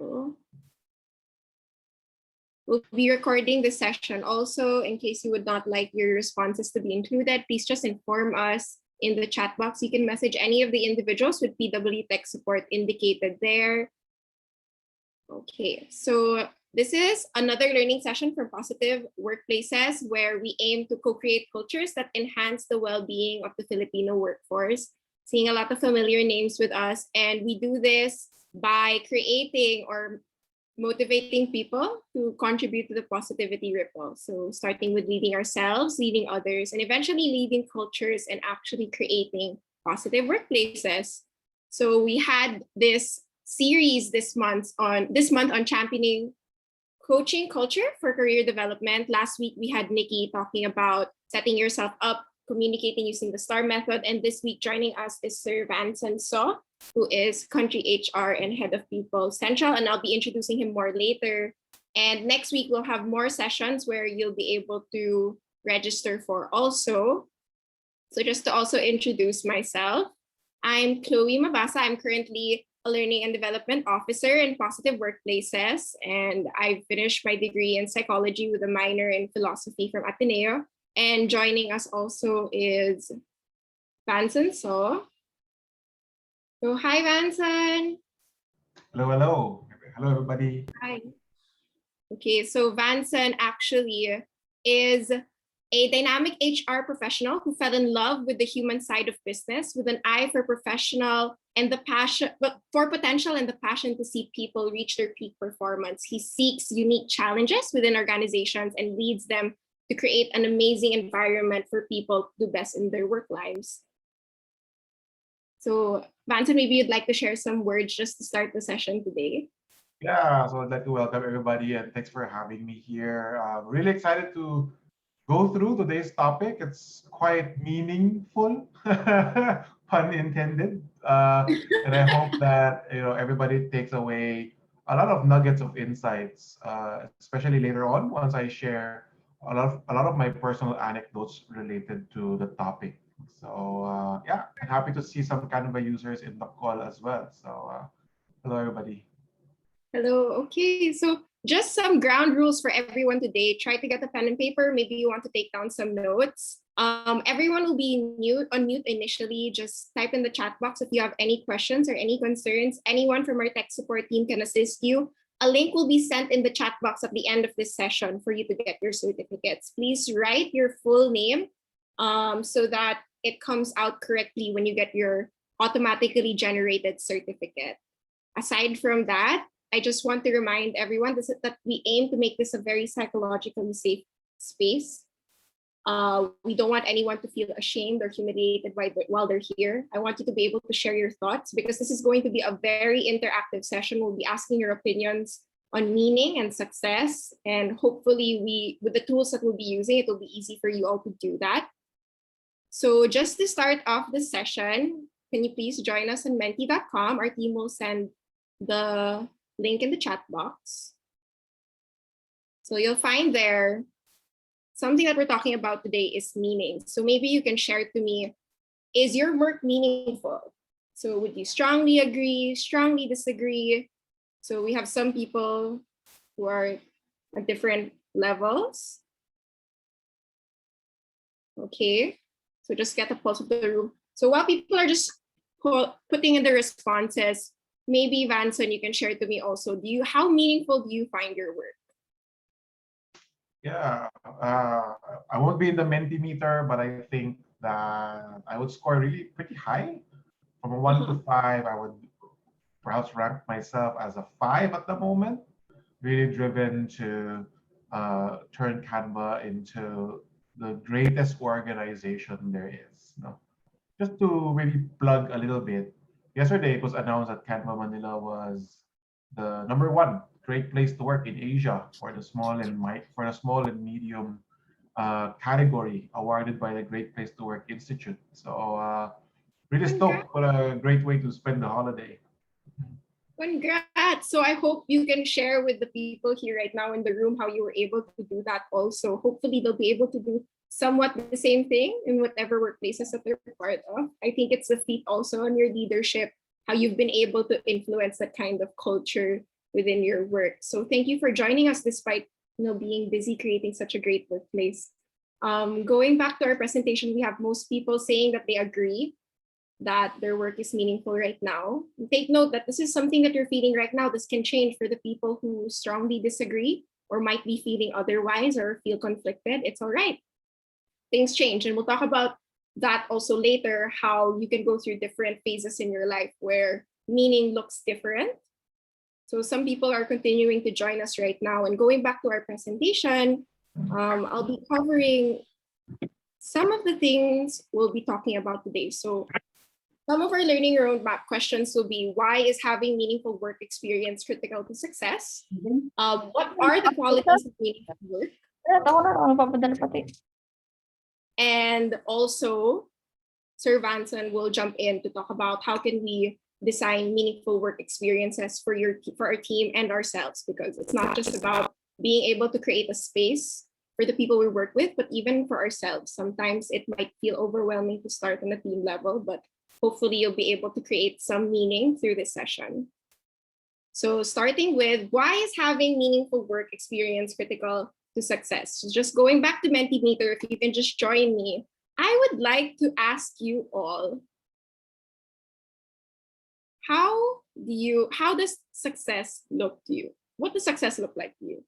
We'll be recording the session. Also, in case you would not like your responses to be included, please just inform us in the chat box. You can message any of the individuals with PW Tech support indicated there. Okay, so this is another learning session for positive workplaces where we aim to co-create cultures that enhance the well-being of the Filipino workforce. Seeing a lot of familiar names with us, and we do this by creating or motivating people to contribute to the positivity ripple. So starting with leading ourselves, leading others, and eventually leading cultures and actually creating positive workplaces. So we had this series this month on championing coaching culture for career development. Last week we had Nikki talking about setting yourself up, communicating using the STAR method, and this week joining us is Sir Vanson So, who is Country HR and Head of People Central, and I'll be introducing him more later. And next week we'll have more sessions where you'll be able to register for also. So just to also introduce myself, I'm Chloe Mabasa. I'm currently a Learning and Development Officer in Positive Workplaces, and I finished my degree in psychology with a minor in philosophy from Ateneo. And joining us also is Vanson So. So hi, Vanson. Hello, hello. Hello, everybody. Hi. Okay, so Vanson actually is a dynamic HR professional who fell in love with the human side of business with an eye for professional and the passion, but for potential and the passion to see people reach their peak performance. He seeks unique challenges within organizations and leads them to create an amazing environment for people to do best in their work lives. So Vanson, maybe you'd like to share some words just to start the session today. Yeah, so I'd like to welcome everybody and thanks for having me here. Really excited to go through today's topic. It's quite meaningful, pun intended. And I hope that everybody takes away a lot of nuggets of insights, especially later on once I share a lot of my personal anecdotes related to the topic. So yeah, I'm happy to see some Canva users in the call as well. So hello, everybody. Hello. Okay, so just some ground rules for everyone today. Try to get a pen and paper. Maybe you want to take down some notes. Everyone will be on mute initially. Just type in the chat box if you have any questions or any concerns. Anyone from our tech support team can assist you. A link will be sent in the chat box at the end of this session for you to get your certificates. Please write your full name so that it comes out correctly when you get your automatically generated certificate. Aside from that, I just want to remind everyone that we aim to make this a very psychologically safe space. We don't want anyone to feel ashamed or humiliated while they're here. I want you to be able to share your thoughts because this is going to be a very interactive session. We'll be asking your opinions on meaning and success. And hopefully with the tools that we'll be using, it will be easy for you all to do that. So just to start off this session, can you please join us on menti.com? Our team will send the link in the chat box. So you'll find there something that we're talking about today is meaning. So maybe you can share to me, is your work meaningful? So would you strongly agree, strongly disagree? So we have some people who are at different levels. Okay, so just get a pulse of the room. So while people are just putting in the responses, maybe Vanson, you can share to me also, how meaningful do you find your work? Yeah, I won't be in the Mentimeter, but I think that I would score really pretty high. From a 1 to 5, I would perhaps rank myself as a 5 at the moment. Really driven to turn Canva into the greatest organization there is. Just to really plug a little bit, yesterday it was announced that Canva Manila was the #1 great place to work in Asia for the small and medium category awarded by the Great Place to Work Institute. So really stoked. What a great way to spend the holiday. Congrats. So I hope you can share with the people here right now in the room how you were able to do that also. Hopefully they'll be able to do somewhat the same thing in whatever workplaces that they're part of. I think it's a feat also on your leadership, how you've been able to influence that kind of culture within your work. So thank you for joining us despite being busy creating such a great workplace. Going back to our presentation, we have most people saying that they agree that their work is meaningful right now. Take note that this is something that you're feeling right now. This can change for the people who strongly disagree or might be feeling otherwise or feel conflicted. It's all right. Things change. And we'll talk about that also later, how you can go through different phases in your life where meaning looks different. So some people are continuing to join us right now. And going back to our presentation, I'll be covering some of the things we'll be talking about today. So some of our learning roadmap questions will be, why is having meaningful work experience critical to success? What are the qualities of meaningful work? And also, Sir Vanson will jump in to talk about how can we design meaningful work experiences for our team and ourselves, because it's not just about being able to create a space for the people we work with, but even for ourselves. Sometimes it might feel overwhelming to start on a team level, but hopefully you'll be able to create some meaning through this session. So starting with, why is having meaningful work experience critical to success? So just going back to Mentimeter, if you can just join me, I would like to ask you all, how does success look to you? What does success look like to you?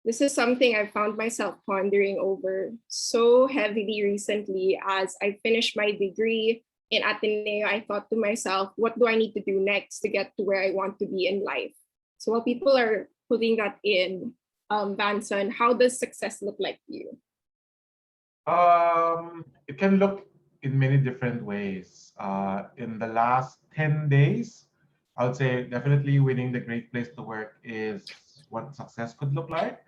This is something I've found myself pondering over so heavily recently. As I finished my degree in Ateneo, I thought to myself, what do I need to do next to get to where I want to be in life? So while people are putting that in, Vanson, how does success look like to you? It can look in many different ways. In the last 10 days, I would say definitely winning the Great Place to Work is what success could look like.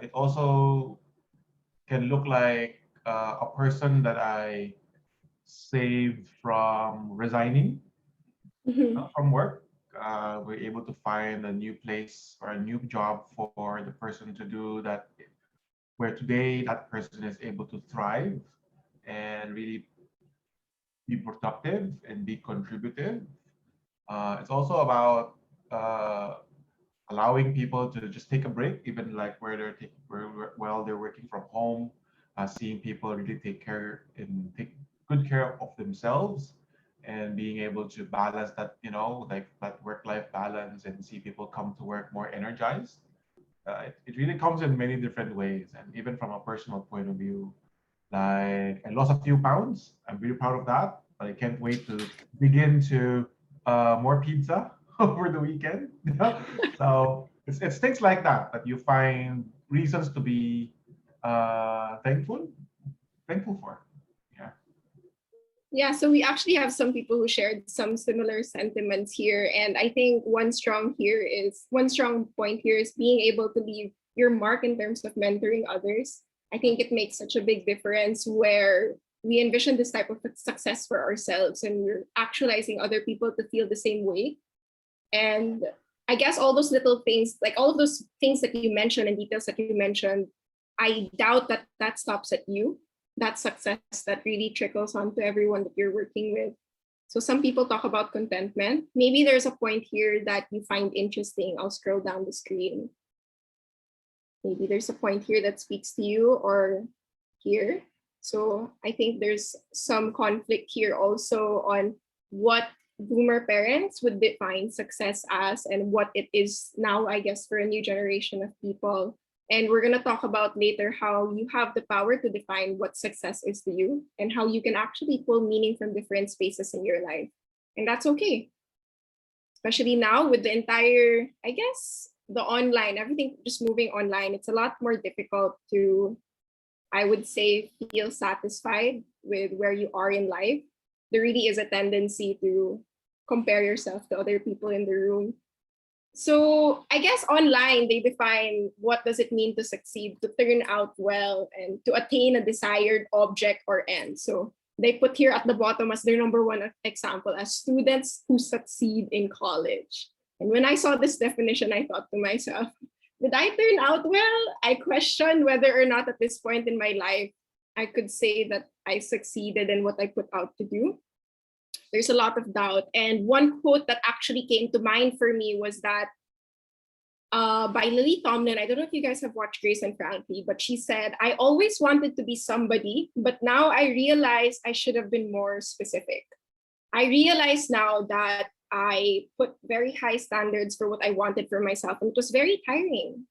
It also can look like a person that I saved from resigning from work. We're able to find a new place or a new job for the person to do that, where today that person is able to thrive and really be productive and be contributive. It's also about allowing people to just take a break, even like while they're working from home, seeing people really take good care of themselves, and being able to balance that, like that work-life balance, and see people come to work more energized. It really comes in many different ways, and even from a personal point of view, like I lost a few pounds. I'm really proud of that, but I can't wait to begin to more pizza over the weekend. So it's things like that you find reasons to be thankful for. Yeah. Yeah, so we actually have some people who shared some similar sentiments here. And I think one strong point here is being able to leave your mark in terms of mentoring others. I think it makes such a big difference where we envision this type of success for ourselves and we're actualizing other people to feel the same way. And I guess all those little things, like all of those things that you mentioned and details that you mentioned, I doubt that that stops at you. That success that really trickles onto everyone that you're working with. So some people talk about contentment. Maybe there's a point here that you find interesting. I'll scroll down the screen. Maybe there's a point here that speaks to you, or here. So I think there's some conflict here also on what boomer parents would define success as and what it is now, I guess, for a new generation of people. And we're going to talk about later how you have the power to define what success is to you and how you can actually pull meaning from different spaces in your life. And that's okay. Especially now with the entire, I guess, the online, everything just moving online, it's a lot more difficult to, I would say, feel satisfied with where you are in life. There really is a tendency to compare yourself to other people in the room. So I guess online, they define what does it mean to succeed, to turn out well, and to attain a desired object or end. So they put here at the bottom as their number one example as students who succeed in college. And when I saw this definition, I thought to myself, did I turn out well? I questioned whether or not at this point in my life, I could say that I succeeded in what I put out to do. There's a lot of doubt. And one quote that actually came to mind for me was that by Lily Tomlin. I don't know if you guys have watched Grace and Frankie, but she said, I always wanted to be somebody, but now I realize I should have been more specific. I realize now that I put very high standards for what I wanted for myself, and it was very tiring.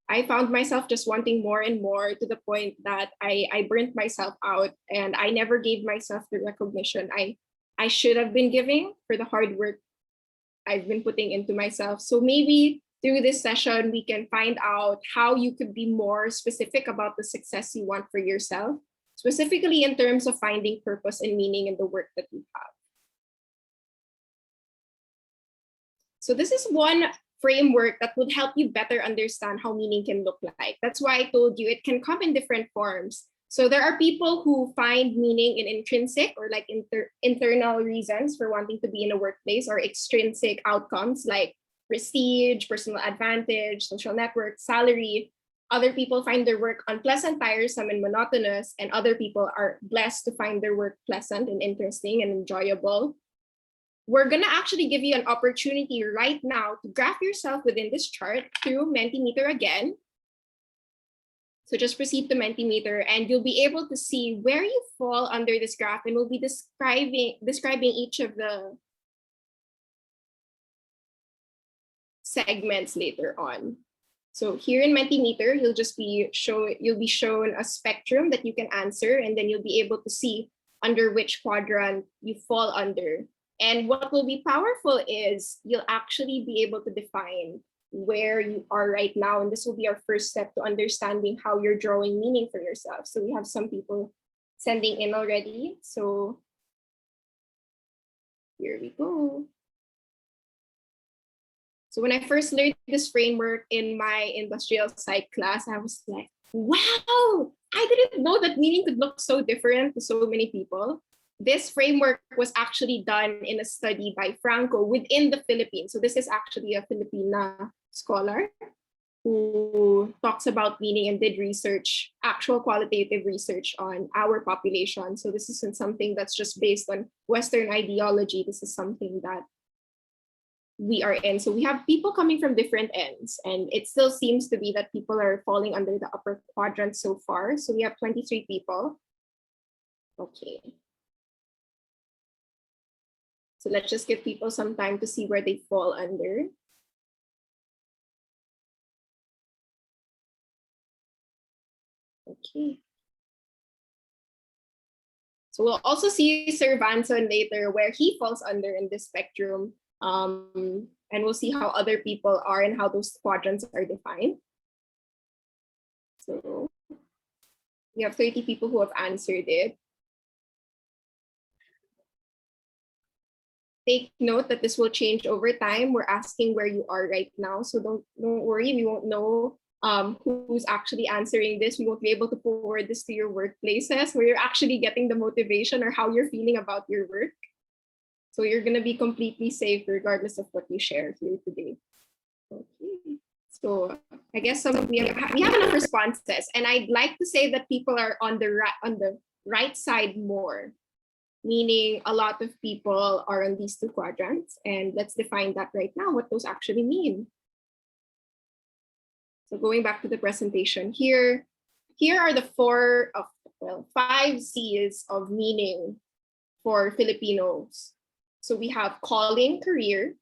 I found myself just wanting more and more to the point that I burnt myself out, and I never gave myself the recognition I should have been giving for the hard work I've been putting into myself. So maybe through this session, we can find out how you could be more specific about the success you want for yourself, specifically in terms of finding purpose and meaning in the work that you have. So this is one framework that would help you better understand how meaning can look like. That's why I told you it can come in different forms. So there are people who find meaning in intrinsic or like internal reasons for wanting to be in a workplace, or extrinsic outcomes like prestige, personal advantage, social network, salary. Other people find their work unpleasant, tiresome, and monotonous, and other people are blessed to find their work pleasant and interesting and enjoyable. We're gonna actually give you an opportunity right now to graph yourself within this chart through Mentimeter again. So just proceed to Mentimeter and you'll be able to see where you fall under this graph, and we'll be describing each of the segments later on. So here in Mentimeter, you'll be shown a spectrum that you can answer, and then you'll be able to see under which quadrant you fall under. And what will be powerful is you'll actually be able to define where you are right now. And this will be our first step to understanding how you're drawing meaning for yourself. So we have some people sending in already. So here we go. So when I first learned this framework in my industrial psych class, I was like, wow, I didn't know that meaning could look so different to so many people. This framework was actually done in a study by Franco within the Philippines. So this is actually a Filipina scholar who talks about meaning and did research, actual qualitative research on our population. So this isn't something that's just based on Western ideology. This is something that we are in. So we have people coming from different ends, and it still seems to be that people are falling under the upper quadrant so far. So we have 23 people. Okay. So let's just give people some time to see where they fall under. Okay. So we'll also see Sir Vanson later where he falls under in this spectrum. And we'll see how other people are and how those quadrants are defined. So we have 30 people who have answered it. Take note that this will change over time. We're asking where you are right now. So don't worry, we won't know who's actually answering this. We won't be able to forward this to your workplaces where you're actually getting the motivation or how you're feeling about your work. So you're going to be completely safe regardless of what you share here today. Okay. So I guess we have enough responses, and I'd like to say that people are on the right side more, meaning a lot of people are on these two quadrants, and let's define that right now, what those actually mean. So going back to the presentation here are the five C's of meaning for Filipinos. So we have calling, career,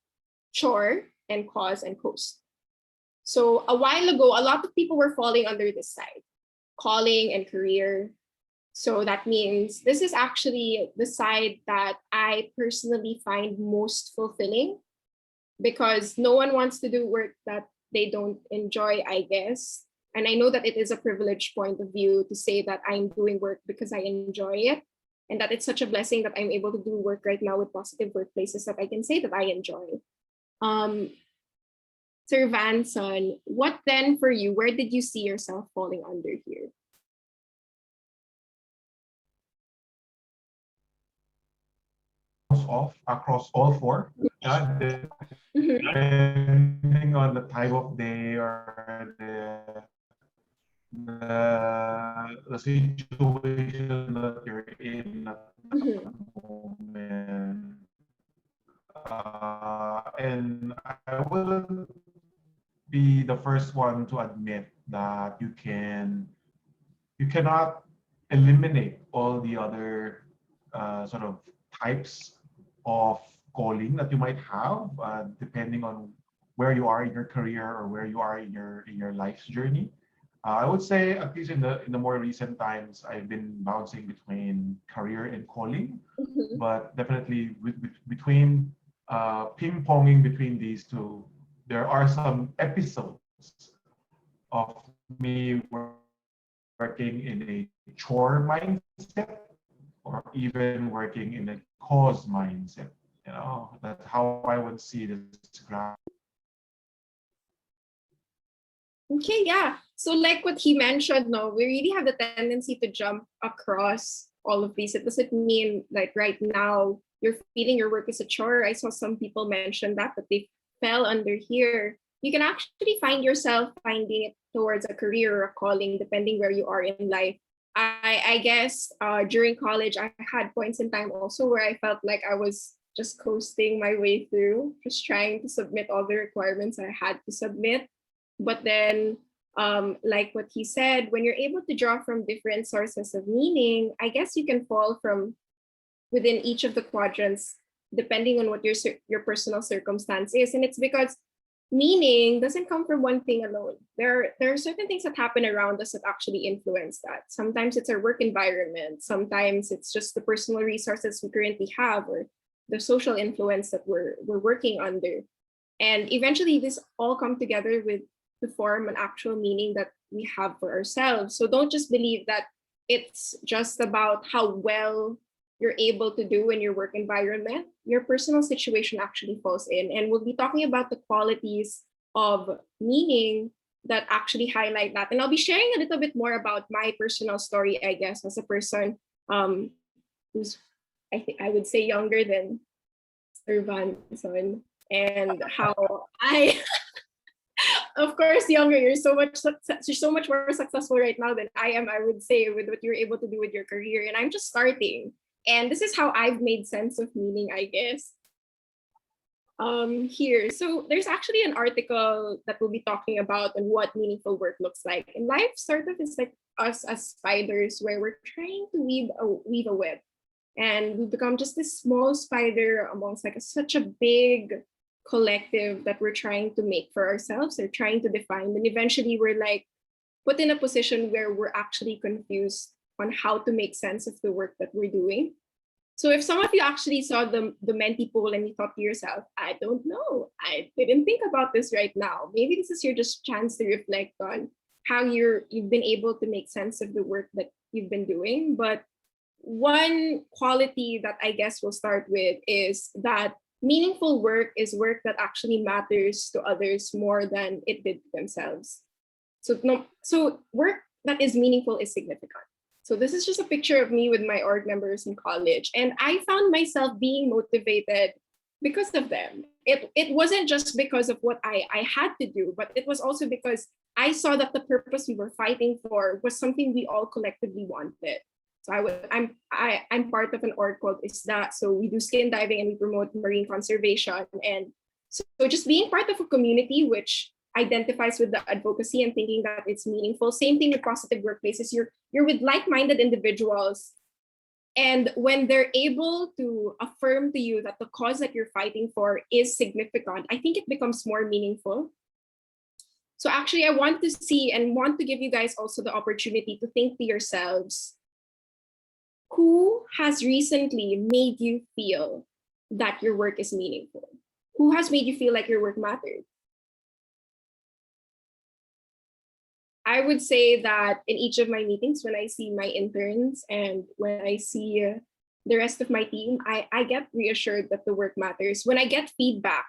chore, and cause and coast. So a while ago, a lot of people were falling under this side, calling and career. So that means this is actually the side that I personally find most fulfilling, because no one wants to do work that they don't enjoy, I guess. And I know that it is a privileged point of view to say that I'm doing work because I enjoy it, and that it's such a blessing that I'm able to do work right now with positive workplaces that I can say that I enjoy. Sir Vanson, what then for you? Where did you see yourself falling under here? Off across all four, depending on the time of day or the situation that you're in at the moment. And I will be the first one to admit that you cannot eliminate all the other sort of types of calling that you might have, depending on where you are in your career or where you are in your life's journey. I would say, at least in the more recent times, I've been bouncing between career and calling, Mhm. but definitely between ping-ponging between these two, there are some episodes of me working in a chore mindset or even working in a cause mindset. You know, that's how I would see this graph. Okay, yeah. So like what he mentioned, no, we really have the tendency to jump across all of these. It doesn't mean like right now you're feeling your work is a chore. I saw some people mention that, but they fell under here. You can actually find yourself finding it towards a career or a calling, depending where you are in life. I guess during college, I had points in time also where I felt like I was just coasting my way through, just trying to submit all the requirements I had to submit. But then, like what he said, when you're able to draw from different sources of meaning, I guess you can fall from within each of the quadrants depending on what your personal circumstance is. And it's because meaning doesn't come from one thing alone. There are certain things that happen around us that actually influence that. Sometimes it's our work environment. Sometimes it's just the personal resources we currently have or the social influence that we're working under. And eventually this all come together with to form an actual meaning that we have for ourselves. So don't just believe that it's just about how well you're able to do in your work environment. Your personal situation actually falls in. And we'll be talking about the qualities of meaning that actually highlight that. And I'll be sharing a little bit more about my personal story, I guess, as a person who's, I think I would say, younger than Sir Vanson, and how I of course younger, you're so much more successful right now than I am, I would say, with what you're able to do with your career, and I'm just starting. And this is how I've made sense of meaning, I guess. Here, so there's actually an article that we'll be talking about on what meaningful work looks like. And life sort of is like us as spiders, where we're trying to weave a web, and we become just this small spider amongst like such a big collective that we're trying to make for ourselves or trying to define. And eventually we're like put in a position where we're actually confused on how to make sense of the work that we're doing. So if some of you actually saw the Menti poll and you thought to yourself, I don't know, I didn't think about this right now, maybe this is your just chance to reflect on how you've been able to make sense of the work that you've been doing. But one quality that I guess we'll start with is that meaningful work is work that actually matters to others more than it did to themselves. So no, so work that is meaningful is significant. So this is just a picture of me with my org members in college, and I found myself being motivated because of them. It wasn't just because of what I had to do, but it was also because I saw that the purpose we were fighting for was something we all collectively wanted. So I'm part of an org called ISDA. So we do skin diving and we promote marine conservation. And so just being part of a community which identifies with the advocacy and thinking that it's meaningful. Same thing with positive workplaces. You're with like-minded individuals. And when they're able to affirm to you that the cause that you're fighting for is significant, I think it becomes more meaningful. So actually, I want to see and want to give you guys also the opportunity to think to yourselves, who has recently made you feel that your work is meaningful? Who has made you feel like your work mattered? I would say that in each of my meetings, when I see my interns and when I see the rest of my team, I get reassured that the work matters. When I get feedback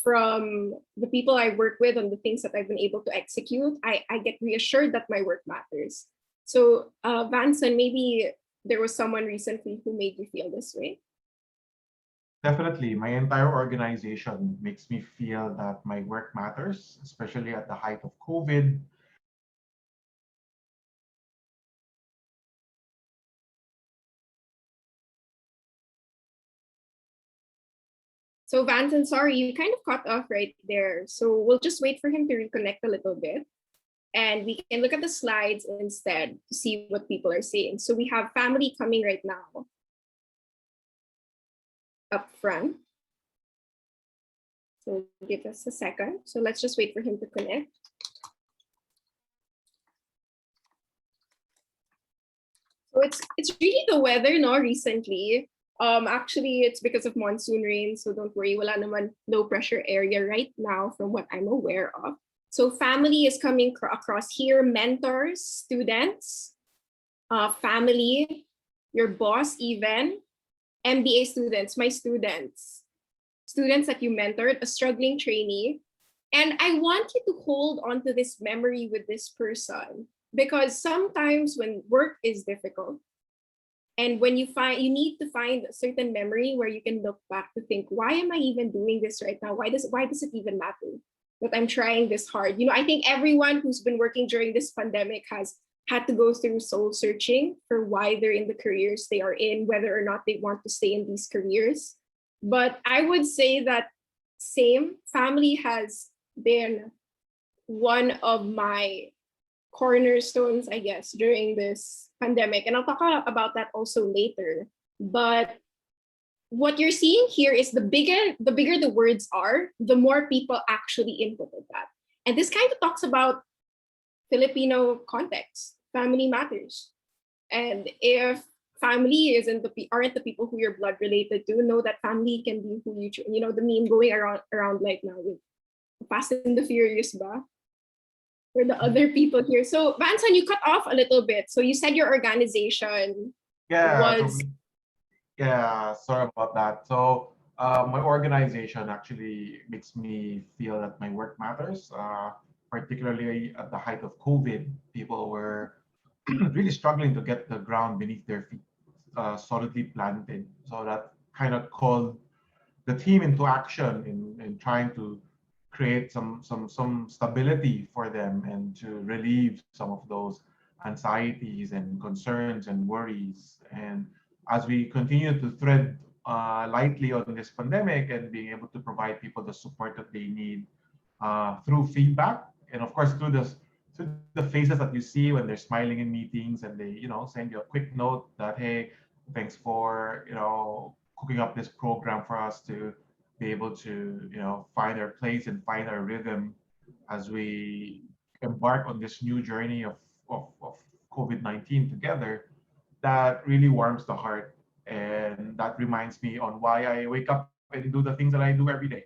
from the people I work with on the things that I've been able to execute, I get reassured that my work matters. So, Vanson, maybe there was someone recently who made you feel this way. Definitely, my entire organization makes me feel that my work matters, especially at the height of COVID. So Vanson, sorry, you kind of cut off right there. So we'll just wait for him to reconnect a little bit. And we can look at the slides instead to see what people are saying. So we have family coming right now up front. So give us a second. So let's just wait for him to connect. So it's really the weather, no, recently. Actually, it's because of monsoon rain. So don't worry, wala naman low pressure area right now from what I'm aware of. So family is coming across here, mentors, students, family, your boss even, MBA students, my students that you mentored, a struggling trainee. And I want you to hold on to this memory with this person, because sometimes when work is difficult, and when you need to find a certain memory where you can look back to think, why am I even doing this right now? Why does it even matter that I'm trying this hard? I think everyone who's been working during this pandemic has had to go through soul searching for why they're in the careers they are in, whether or not they want to stay in these careers. But I would say that family has been one of my cornerstones, I guess, during this pandemic. And I'll talk about that also later. But what you're seeing here is the bigger the words are, the more people actually inputted that. And this kind of talks about Filipino context, family matters. And if family aren't the people who you're blood related to, know that family can be who the meme going around right now with Fast and the Furious ba? For the other people here. So Vanson, you cut off a little bit. So you said your organization Yeah, was yeah, sorry about that. So my organization actually makes me feel that my work matters. Particularly at the height of COVID, people were really struggling to get the ground beneath their feet solidly planted. So that kind of called the team into action in trying to create some stability for them and to relieve some of those anxieties and concerns and worries. And as we continue to thread lightly on this pandemic and being able to provide people the support that they need through feedback, and of course through the faces that you see when they're smiling in meetings, and they send you a quick note that, hey, thanks for cooking up this program for us to be able to find our place and find our rhythm as we embark on this new journey of COVID-19 together. That really warms the heart, and that reminds me on why I wake up and do the things that I do every day.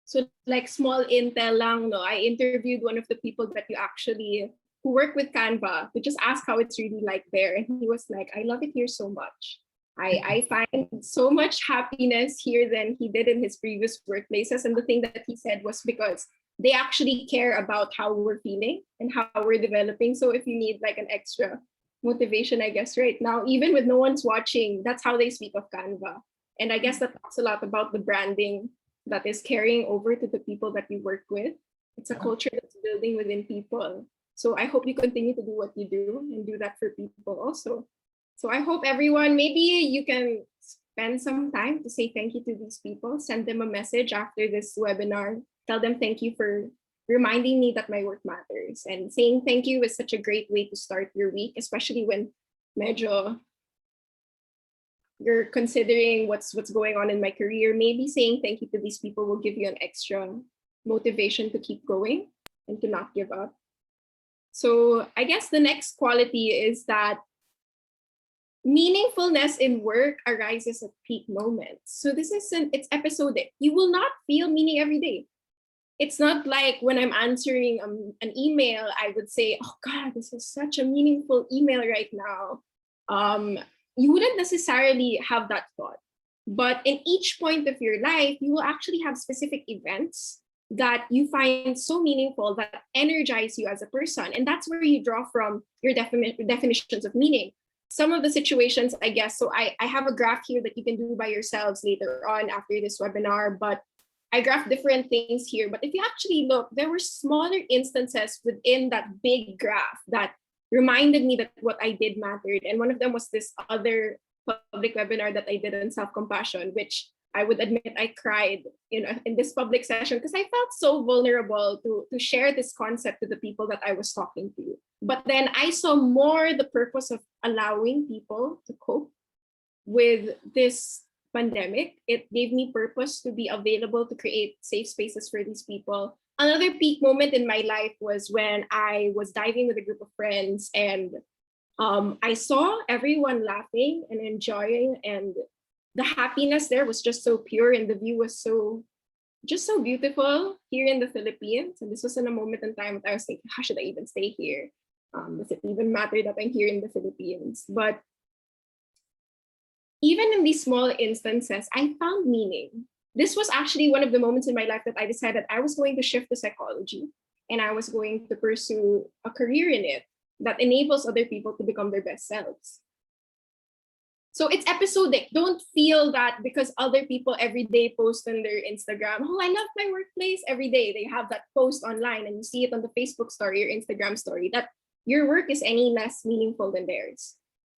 so like small intel lang, no? I interviewed one of the people that you actually who work with Canva to just ask how it's really like there. And he was like, I love it here so much. I find so much happiness here than he did in his previous workplaces. And the thing that he said was because they actually care about how we're feeling and how we're developing. So if you need like an extra motivation, I guess right now, even with no one's watching, that's how they speak of Canva. And I guess that talks a lot about the branding that is carrying over to the people that you work with. It's a culture that's building within people. So I hope you continue to do what you do and do that for people also. So I hope everyone, maybe you can spend some time to say thank you to these people, send them a message after this webinar, tell them thank you for reminding me that my work matters. And saying thank you is such a great way to start your week, especially when medyo you're considering what's going on in my career. Maybe saying thank you to these people will give you an extra motivation to keep going and to not give up. So I guess the next quality is that meaningfulness in work arises at peak moments. So this is it's episodic. You will not feel meaning every day. It's not like when I'm answering an email, I would say, oh God, this is such a meaningful email right now. You wouldn't necessarily have that thought. But in each point of your life, you will actually have specific events that you find so meaningful that energize you as a person. And that's where you draw from your definitions of meaning. Some of the situations, I guess, so I have a graph here that you can do by yourselves later on after this webinar, but I graphed different things here. But if you actually look, there were smaller instances within that big graph that reminded me that what I did mattered. And one of them was this other public webinar that I did on self-compassion, which I would admit I cried in this public session because I felt so vulnerable to share this concept to the people that I was talking to. But then I saw more the purpose of allowing people to cope with this pandemic. It gave me purpose to be available to create safe spaces for these people. Another peak moment in my life was when I was diving with a group of friends, and I saw everyone laughing and enjoying, and the happiness there was just so pure, and the view was so beautiful here in the Philippines. And this was in a moment in time that I was thinking, how should I even stay here? Does it even matter that I'm here in the Philippines? But even in these small instances, I found meaning. This was actually one of the moments in my life that I decided I was going to shift to psychology, and I was going to pursue a career in it that enables other people to become their best selves. So it's episodic. Don't feel that because other people every day post on their Instagram, oh, I love my workplace every day. They have that post online and you see it on the Facebook story or Instagram story, that your work is any less meaningful than theirs.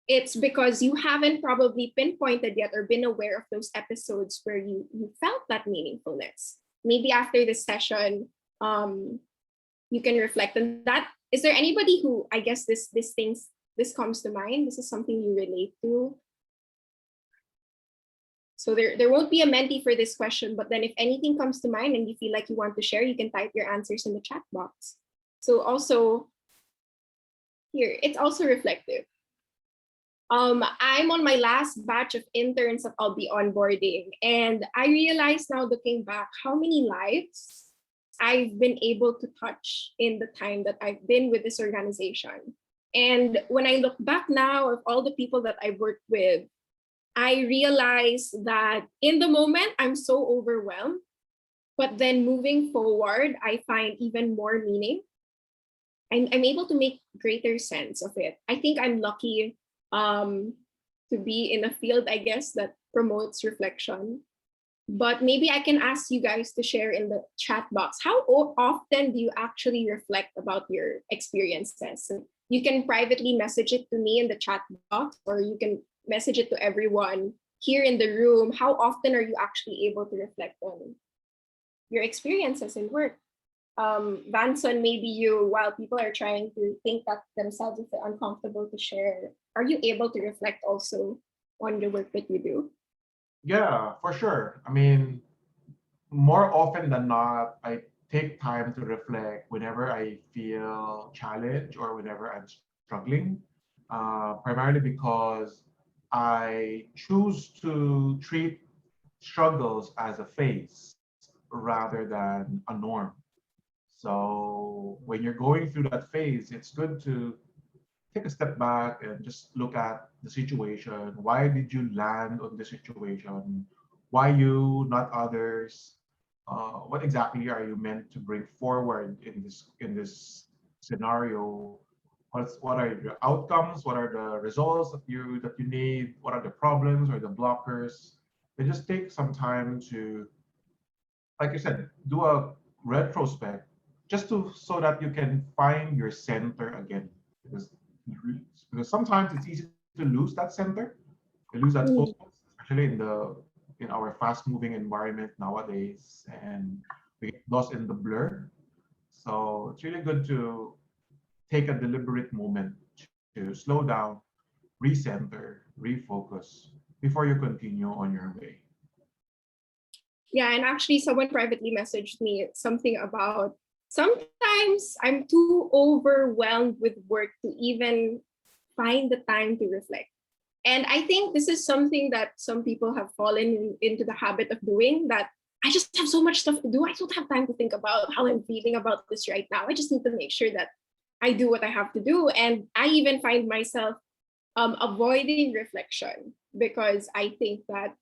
It's because you haven't probably pinpointed yet or been aware of those episodes where you felt that meaningfulness. Maybe after this session, you can reflect on that. Is there anybody who, I guess this comes to mind? This is something you relate to. So there won't be a Menti for this question, but then if anything comes to mind and you feel like you want to share, you can type your answers in the chat box. So also here, it's also reflective. I'm on my last batch of interns that I'll be onboarding, and I realize now, looking back, how many lives I've been able to touch in the time that I've been with this organization. And when I look back now of all the people that I've worked with, I realize that in the moment, I'm so overwhelmed, but then moving forward, I find even more meaning. I'm able to make greater sense of it. I think I'm lucky to be in a field, I guess, that promotes reflection. But maybe I can ask you guys to share in the chat box. How often do you actually reflect about your experiences? You can privately message it to me in the chat box, or you can message it to everyone here in the room. How often are you actually able to reflect on your experiences in work? Vanson, maybe you, while people are trying to think that themselves, if they're uncomfortable to share, are you able to reflect also on the work that you do? Yeah, for sure. I mean, more often than not, I take time to reflect whenever I feel challenged or whenever I'm struggling, primarily because I choose to treat struggles as a phase rather than a norm. So when you're going through that phase, it's good to take a step back and just look at the situation. Why did you land on this situation? Why you, not others? What exactly are you meant to bring forward in this scenario? What are the outcomes? What are the results that you need? What are the problems or the blockers? And just take some time to, like you said, do a retrospect, just to so that you can find your center again. Because because sometimes it's easy to lose that center, to lose that Mm. focus, especially in our fast-moving environment nowadays, and we get lost in the blur. So it's really good to take a deliberate moment to slow down, recenter, refocus before you continue on your way. Yeah, and actually someone privately messaged me something about sometimes I'm too overwhelmed with work to even find the time to reflect. And I think this is something that some people have fallen into the habit of doing, that I just have so much stuff to do. I don't have time to think about how I'm feeling about this right now. I just need to make sure that I do what I have to do. And I even find myself avoiding reflection because I think that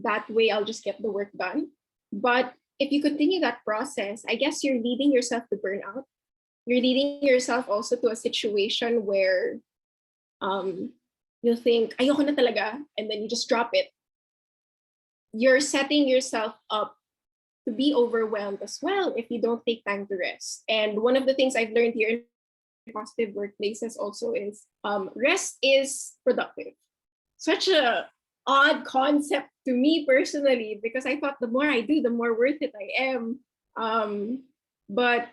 that way I'll just get the work done. But if you continue that process, I guess you're leading yourself to burnout. You're leading yourself also to a situation where um, you'll think, ayoko na talaga, and then you just drop it. You're setting yourself up to be overwhelmed as well if you don't take time to rest. And one of the things I've learned here in positive workplaces also is rest is productive. Such a odd concept to me personally, because I thought the more I do, the more worth it I am. But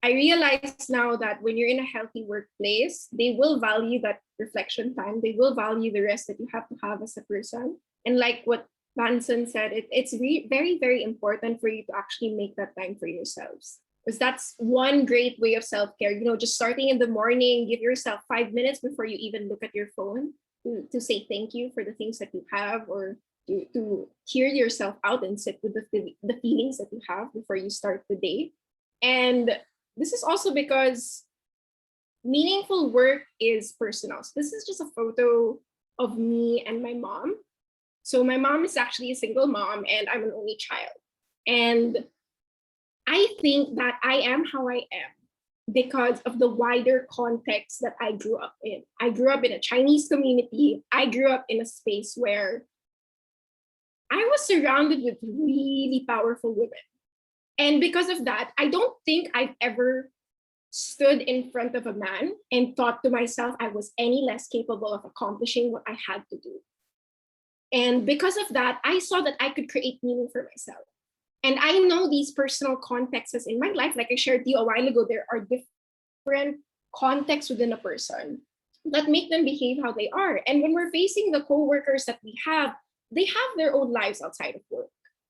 I realize now that when you're in a healthy workplace, they will value that reflection time. They will value the rest that you have to have as a person. And like what Vanson said, it's very, very important for you to actually make that time for yourselves. Because that's one great way of self-care. You know, just starting in the morning, give yourself 5 minutes before you even look at your phone to say thank you for the things that you have, or to hear yourself out and sit with the feelings that you have before you start the day. And this is also because meaningful work is personal. So this is just a photo of me and my mom. So my mom is actually a single mom and I'm an only child. And I think that I am how I am because of the wider context that I grew up in. I grew up in a Chinese community. I grew up in a space where I was surrounded with really powerful women. And because of that, I don't think I've ever stood in front of a man and thought to myself I was any less capable of accomplishing what I had to do. And because of that, I saw that I could create meaning for myself. And I know these personal contexts in my life, like I shared with you a while ago, there are different contexts within a person that make them behave how they are. And when we're facing the coworkers that we have, they have their own lives outside of work.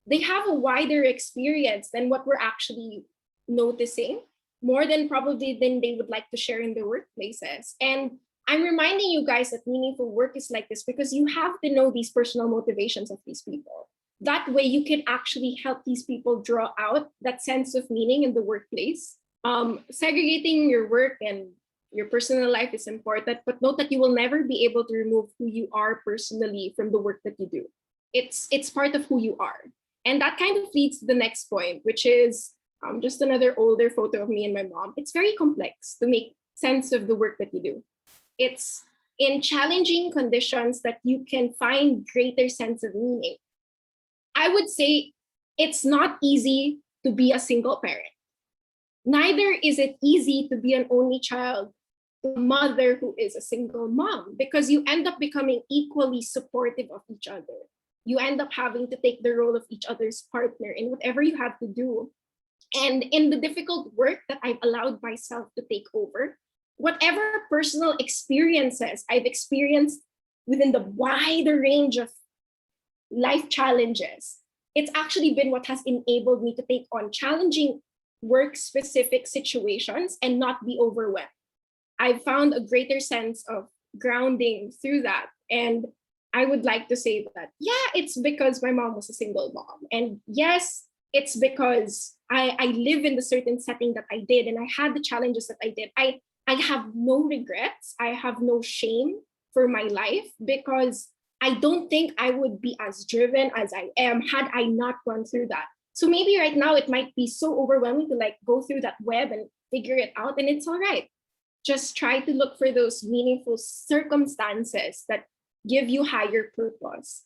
They have a wider experience than what we're actually noticing, more than probably than they would like to share in their workplaces. And I'm reminding you guys that meaningful work is like this because you have to know these personal motivations of these people. That way you can actually help these people draw out that sense of meaning in the workplace. Segregating your work and your personal life is important, but note that you will never be able to remove who you are personally from the work that you do. It's part of who you are. And that kind of leads to the next point, which is just another older photo of me and my mom. It's very complex to make sense of the work that you do. It's in challenging conditions that you can find greater sense of meaning. I would say it's not easy to be a single parent. Neither is it easy to be an only child, a mother who is a single mom, because you end up becoming equally supportive of each other. You end up having to take the role of each other's partner in whatever you have to do. And in the difficult work that I've allowed myself to take over, whatever personal experiences I've experienced within the wider range of life challenges, it's actually been what has enabled me to take on challenging work-specific situations and not be overwhelmed. I've found a greater sense of grounding through that. And I would like to say that, yeah, it's because my mom was a single mom. And yes, it's because I live in the certain setting that I did and I had the challenges that I did. I have no regrets. I have no shame for my life because I don't think I would be as driven as I am had I not gone through that. So maybe right now it might be so overwhelming to like go through that web and figure it out, and it's all right. Just try to look for those meaningful circumstances that give you higher purpose.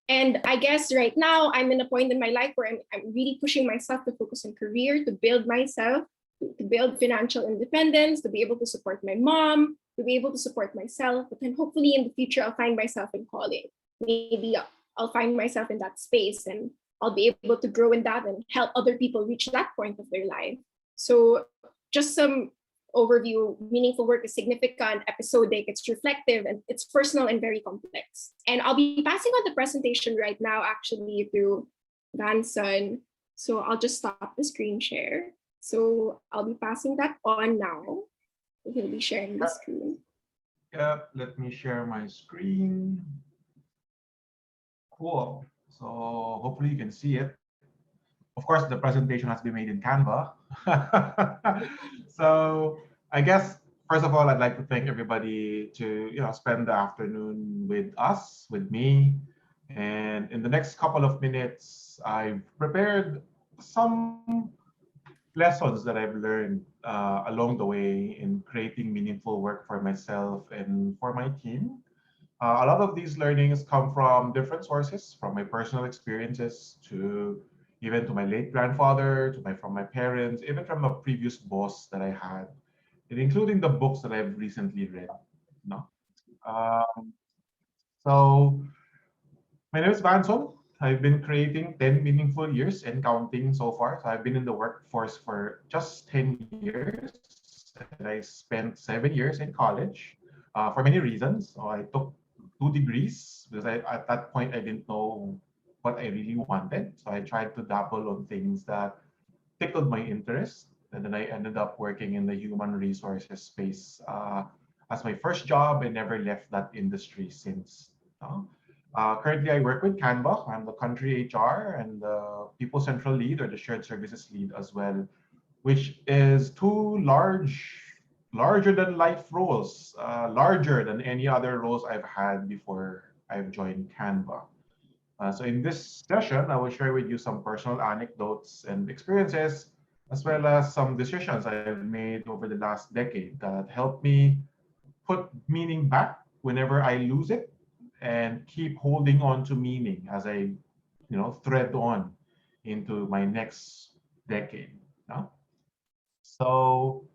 And I guess right now I'm in a point in my life where I'm really pushing myself to focus on career, to build myself, to build financial independence, to be able to support my mom, to be able to support myself. But then hopefully in the future, I'll find myself in calling. Maybe I'll find myself in that space and I'll be able to grow in that and help other people reach that point of their life. So just some overview. Meaningful work is significant, episodic, it's reflective, and it's personal and very complex. And I'll be passing on the presentation right now actually to Vanson. So I'll just stop the screen share. So I'll be passing that on now. He'll be sharing the screen. Yep, let me share my screen. Cool. So hopefully you can see it. Of course, the presentation has been made in Canva. So I guess, first of all, I'd like to thank everybody to spend the afternoon with us, with me. And in the next couple of minutes, I've prepared some lessons that I've learned along the way in creating meaningful work for myself and for my team. A lot of these learnings come from different sources, from my personal experiences to even to my late grandfather, from my parents, even from a previous boss that I had, and including the books that I've recently read. No? Um, so My name is Vanson. I've been creating 10 meaningful years and counting so far. So I've been in the workforce for just 10 years. And I spent 7 years in college for many reasons. So I took 2 degrees because at that point I didn't know what I really wanted. So I tried to dabble on things that tickled my interest. And then I ended up working in the human resources space as my first job. I never left that industry since. No? Currently, I work with Canva. I'm the country HR and the People Central lead or the shared services lead as well, which is two larger than life roles, larger than any other roles I've had before I've joined Canva. So in this session, I will share with you some personal anecdotes and experiences, as well as some decisions I've made over the last decade that help me put meaning back whenever I lose it and keep holding on to meaning as I, thread on into my next decade. No? So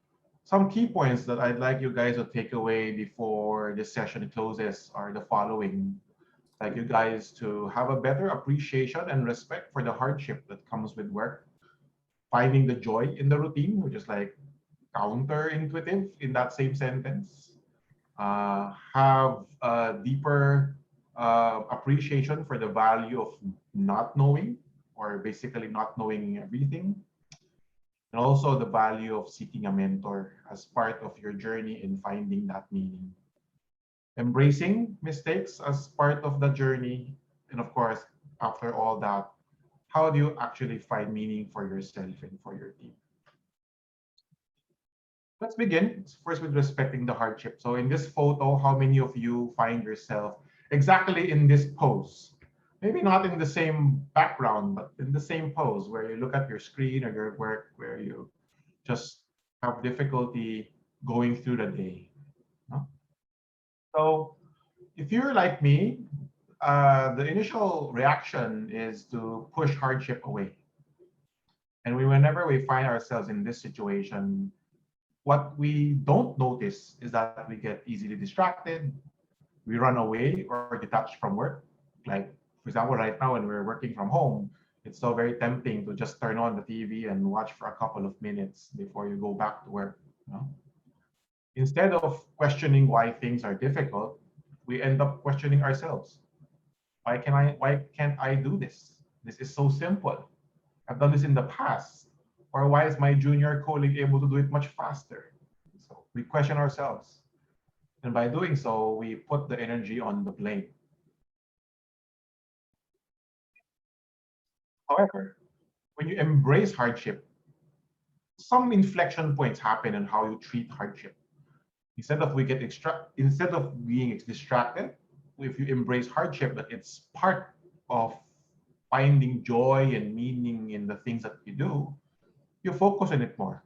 some key points that I'd like you guys to take away before this session closes are the following. Like you guys to have a better appreciation and respect for the hardship that comes with work, finding the joy in the routine, which is like counterintuitive in that same sentence. Have a deeper appreciation for the value of not knowing, or basically not knowing everything, and also the value of seeking a mentor as part of your journey in finding that meaning. Embracing mistakes as part of the journey, and of course, after all that, how do you actually find meaning for yourself and for your team? Let's begin first with respecting the hardship. So in this photo, how many of you find yourself exactly in this pose? Maybe not in the same background, but in the same pose where you look at your screen or your work, where you just have difficulty going through the day. No? So if you're like me, the initial reaction is to push hardship away. And whenever we find ourselves in this situation, what we don't notice is that we get easily distracted, we run away or detach from work. Like, for example, right now when we're working from home, it's so very tempting to just turn on the TV and watch for a couple of minutes before you go back to work. You know? Instead of questioning why things are difficult, we end up questioning ourselves. Why can't I do this? This is so simple. I've done this in the past. Or why is my junior colleague able to do it much faster? So we question ourselves. And by doing so, we put the energy on the blame. However, when you embrace hardship, some inflection points happen in how you treat hardship. Instead of being distracted, if you embrace hardship, that it's part of finding joy and meaning in the things that you do, you focus on it more.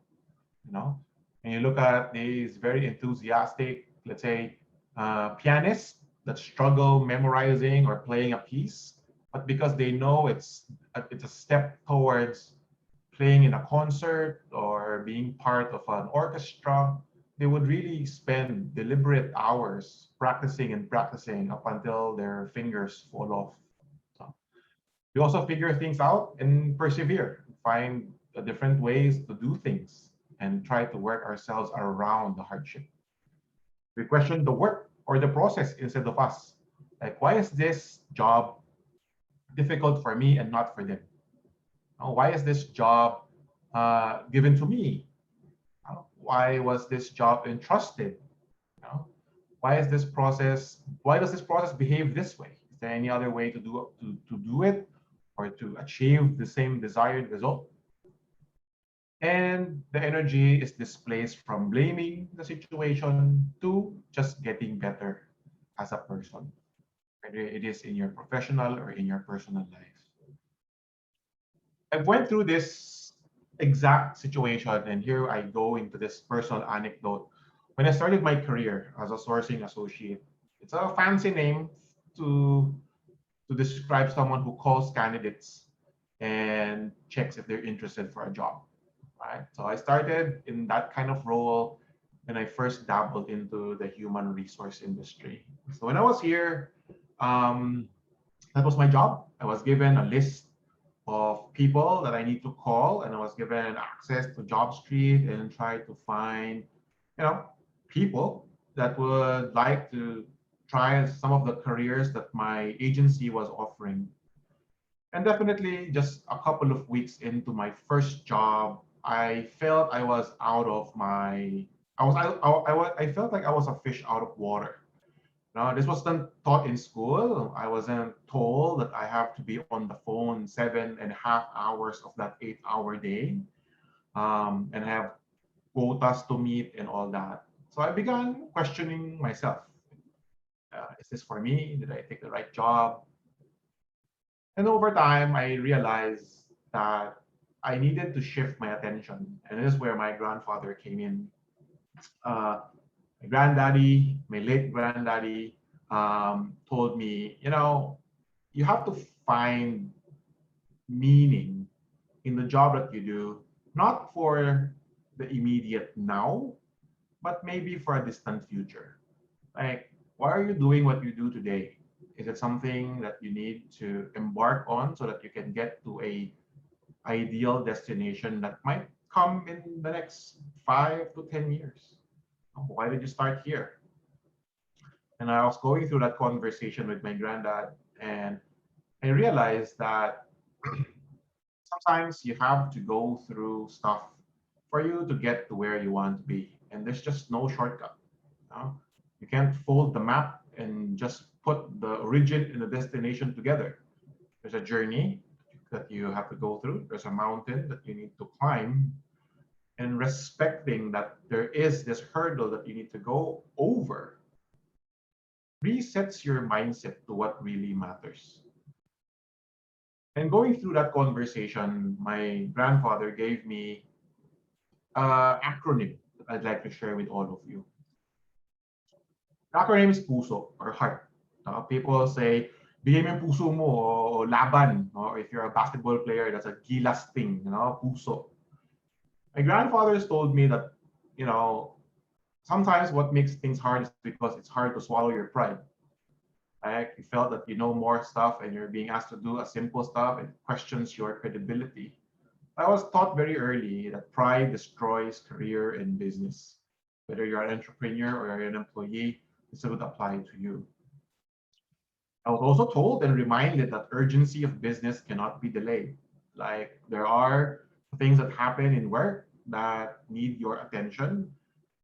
You know, and you look at these very enthusiastic, let's say, pianists that struggle memorizing or playing a piece, but because they know it's a step towards playing in a concert or being part of an orchestra, they would really spend deliberate hours practicing and practicing up until their fingers fall off. So we also figure things out and persevere, find different ways to do things, and try to work ourselves around the hardship. We question the work or the process instead of us. Like, why is this job difficult for me and not for them? Why is this job given to me? Why was this job entrusted? You know, why does this process behave this way? Is there any other way to do it or to achieve the same desired result? And the energy is displaced from blaming the situation to just getting better as a person, whether it is in your professional or in your personal life. I went through this exact situation, and here I go into this personal anecdote. When I started my career as a sourcing associate, it's a fancy name to describe someone who calls candidates and checks if they're interested for a job. Right? So I started in that kind of role when I first dabbled into the human resource industry. So when I was here, um, That was my job. I was given a list of people that I need to call, and I was given access to Job Street and try to find, people that would like to try some of the careers that my agency was offering. And definitely, just a couple of weeks into my first job, I felt I was out of my. I felt like I was a fish out of water. Now, this wasn't taught in school. I wasn't told that I have to be on the phone 7.5 hours of that 8 hour day, and have quotas to meet and all that. So I began questioning myself. Is this for me? Did I take the right job? And over time, I realized that I needed to shift my attention. And this is where my grandfather came in. My granddaddy, my late granddaddy, told me, you have to find meaning in the job that you do, not for the immediate now, but maybe for a distant future. Like, why are you doing what you do today? Is it something that you need to embark on so that you can get to a ideal destination that might come in the next 5 to 10 years? Why did you start here? And I was going through that conversation with my granddad, and I realized that sometimes you have to go through stuff for you to get to where you want to be. And there's just no shortcut. You know? You can't fold the map and just put the origin and the destination together. There's a journey that you have to go through. There's a mountain that you need to climb, and respecting that there is this hurdle that you need to go over resets your mindset to what really matters. And going through that conversation, my grandfather gave me an acronym that I'd like to share with all of you. The acronym is PUSO, or heart. People say, bigay mo yung puso mo, o laban. Or if you're a basketball player, that's a gilas thing, puso. My grandfather has told me that, sometimes what makes things hard is because it's hard to swallow your pride. Right? You felt that you know more stuff and you're being asked to do a simple stuff, it questions your credibility. I was taught very early that pride destroys career and business. Whether you're an entrepreneur or you're an employee, this would apply to you. I was also told and reminded that urgency of business cannot be delayed. Like, there are things that happen in work that need your attention.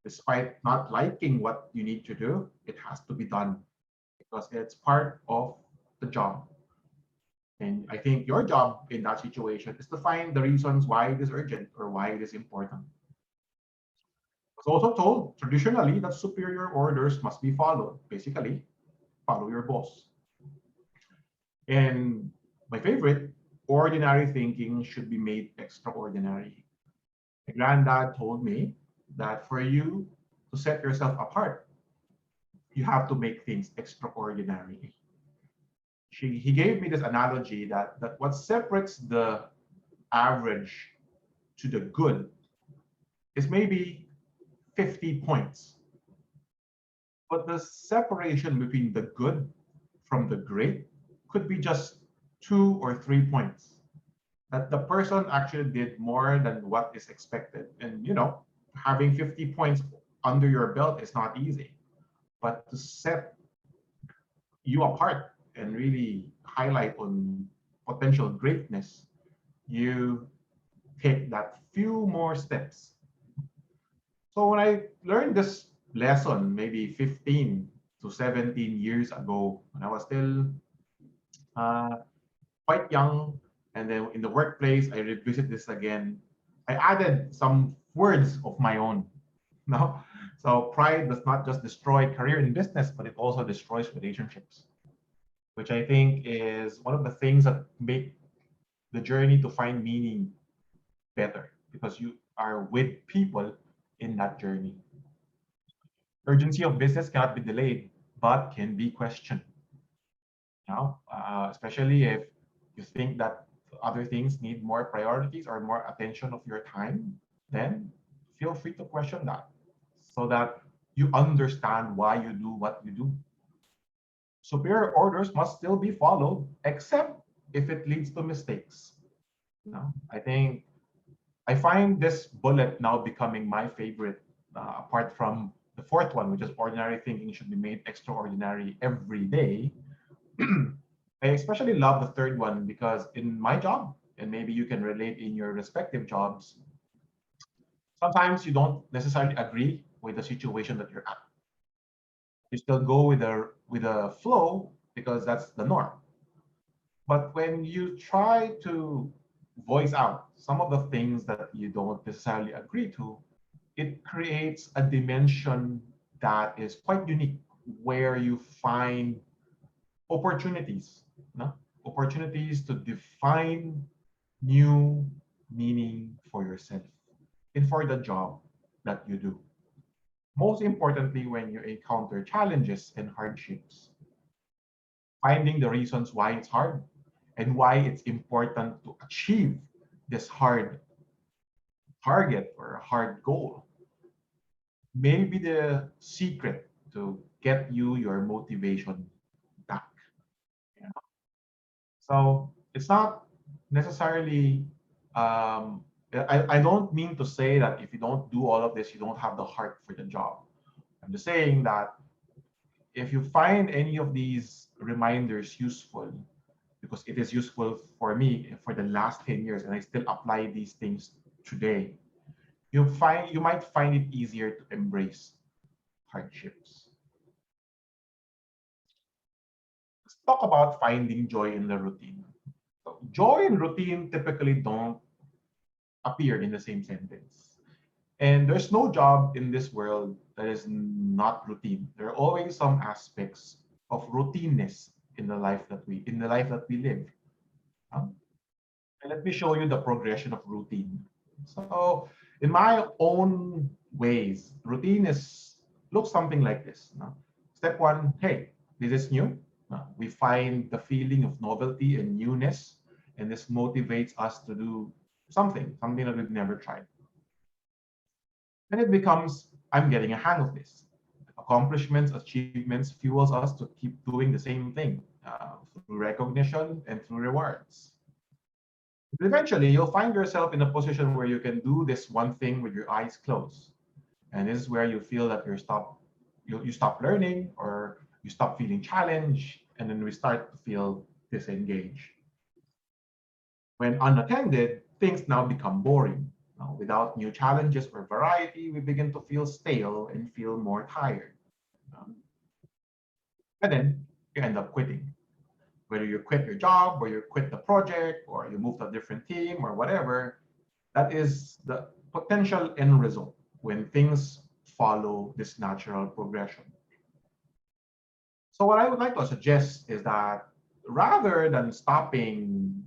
Despite not liking what you need to do, it has to be done because it's part of the job. And I think your job in that situation is to find the reasons why it is urgent or why it is important. I was also told traditionally that superior orders must be followed. Basically, follow your boss. And my favorite, ordinary thinking should be made extraordinary. My granddad told me that for you to set yourself apart, you have to make things extraordinary. He gave me this analogy that what separates the average to the good is maybe 50 points. But the separation between the good from the great could be just 2 or 3 points. That the person actually did more than what is expected. And having 50 points under your belt is not easy. But to set you apart and really highlight on potential greatness, you take that few more steps. So when I learned this lesson, maybe 15 to 17 years ago, when I was still uh, quite young, and then in the workplace, I revisit this again. I added some words of my own. No, so pride does not just destroy career in business, but it also destroys relationships, which I think is one of the things that make the journey to find meaning better because you are with people in that journey. Urgency of business cannot be delayed, but can be questioned. Especially if you think that other things need more priorities or more attention of your time, then feel free to question that so that you understand why you do what you do. Superior orders must still be followed, except if it leads to mistakes. No, I find this bullet now becoming my favorite, apart from the fourth one, which is ordinary thinking should be made extraordinary every day. I especially love the third one because in my job, and maybe you can relate in your respective jobs, sometimes you don't necessarily agree with the situation that you're at. You still go with the flow because that's the norm. But when you try to voice out some of the things that you don't necessarily agree to, it creates a dimension that is quite unique where you find opportunities, no? Opportunities to define new meaning for yourself and for the job that you do. Most importantly, when you encounter challenges and hardships, finding the reasons why it's hard and why it's important to achieve this hard target or a hard goal may be the secret to get you your motivation back. Yeah. So it's not necessarily, I don't mean to say that if you don't do all of this, you don't have the heart for the job. I'm just saying that if you find any of these reminders useful, because it is useful for me for the last 10 years and I still apply these things today, you might find it easier to embrace hardships. Let's talk about finding joy in the routine. So joy and routine typically don't appear in the same sentence. And there's no job in this world that is not routine. There are always some aspects of routineness in the life that we live. Um, and let me show you the progression of routine. So, in my own ways, routine is looks something like this. No? Step one, hey, this is new. No, we find the feeling of novelty and newness, and this motivates us to do something that we've never tried. And it becomes, I'm getting a hang of this. Accomplishments, achievements fuels us to keep doing the same thing through recognition and through rewards. But eventually, you'll find yourself in a position where you can do this one thing with your eyes closed. And this is where you feel that you stop learning or you stop feeling challenged, and then we start to feel disengaged. When unattended, things now become boring. Now, without new challenges or variety, we begin to feel stale and feel more tired. Um, and then you end up quitting. Whether you quit your job or you quit the project or you move to a different team or whatever, that is the potential end result when things follow this natural progression. So what I would like to suggest is that rather than stopping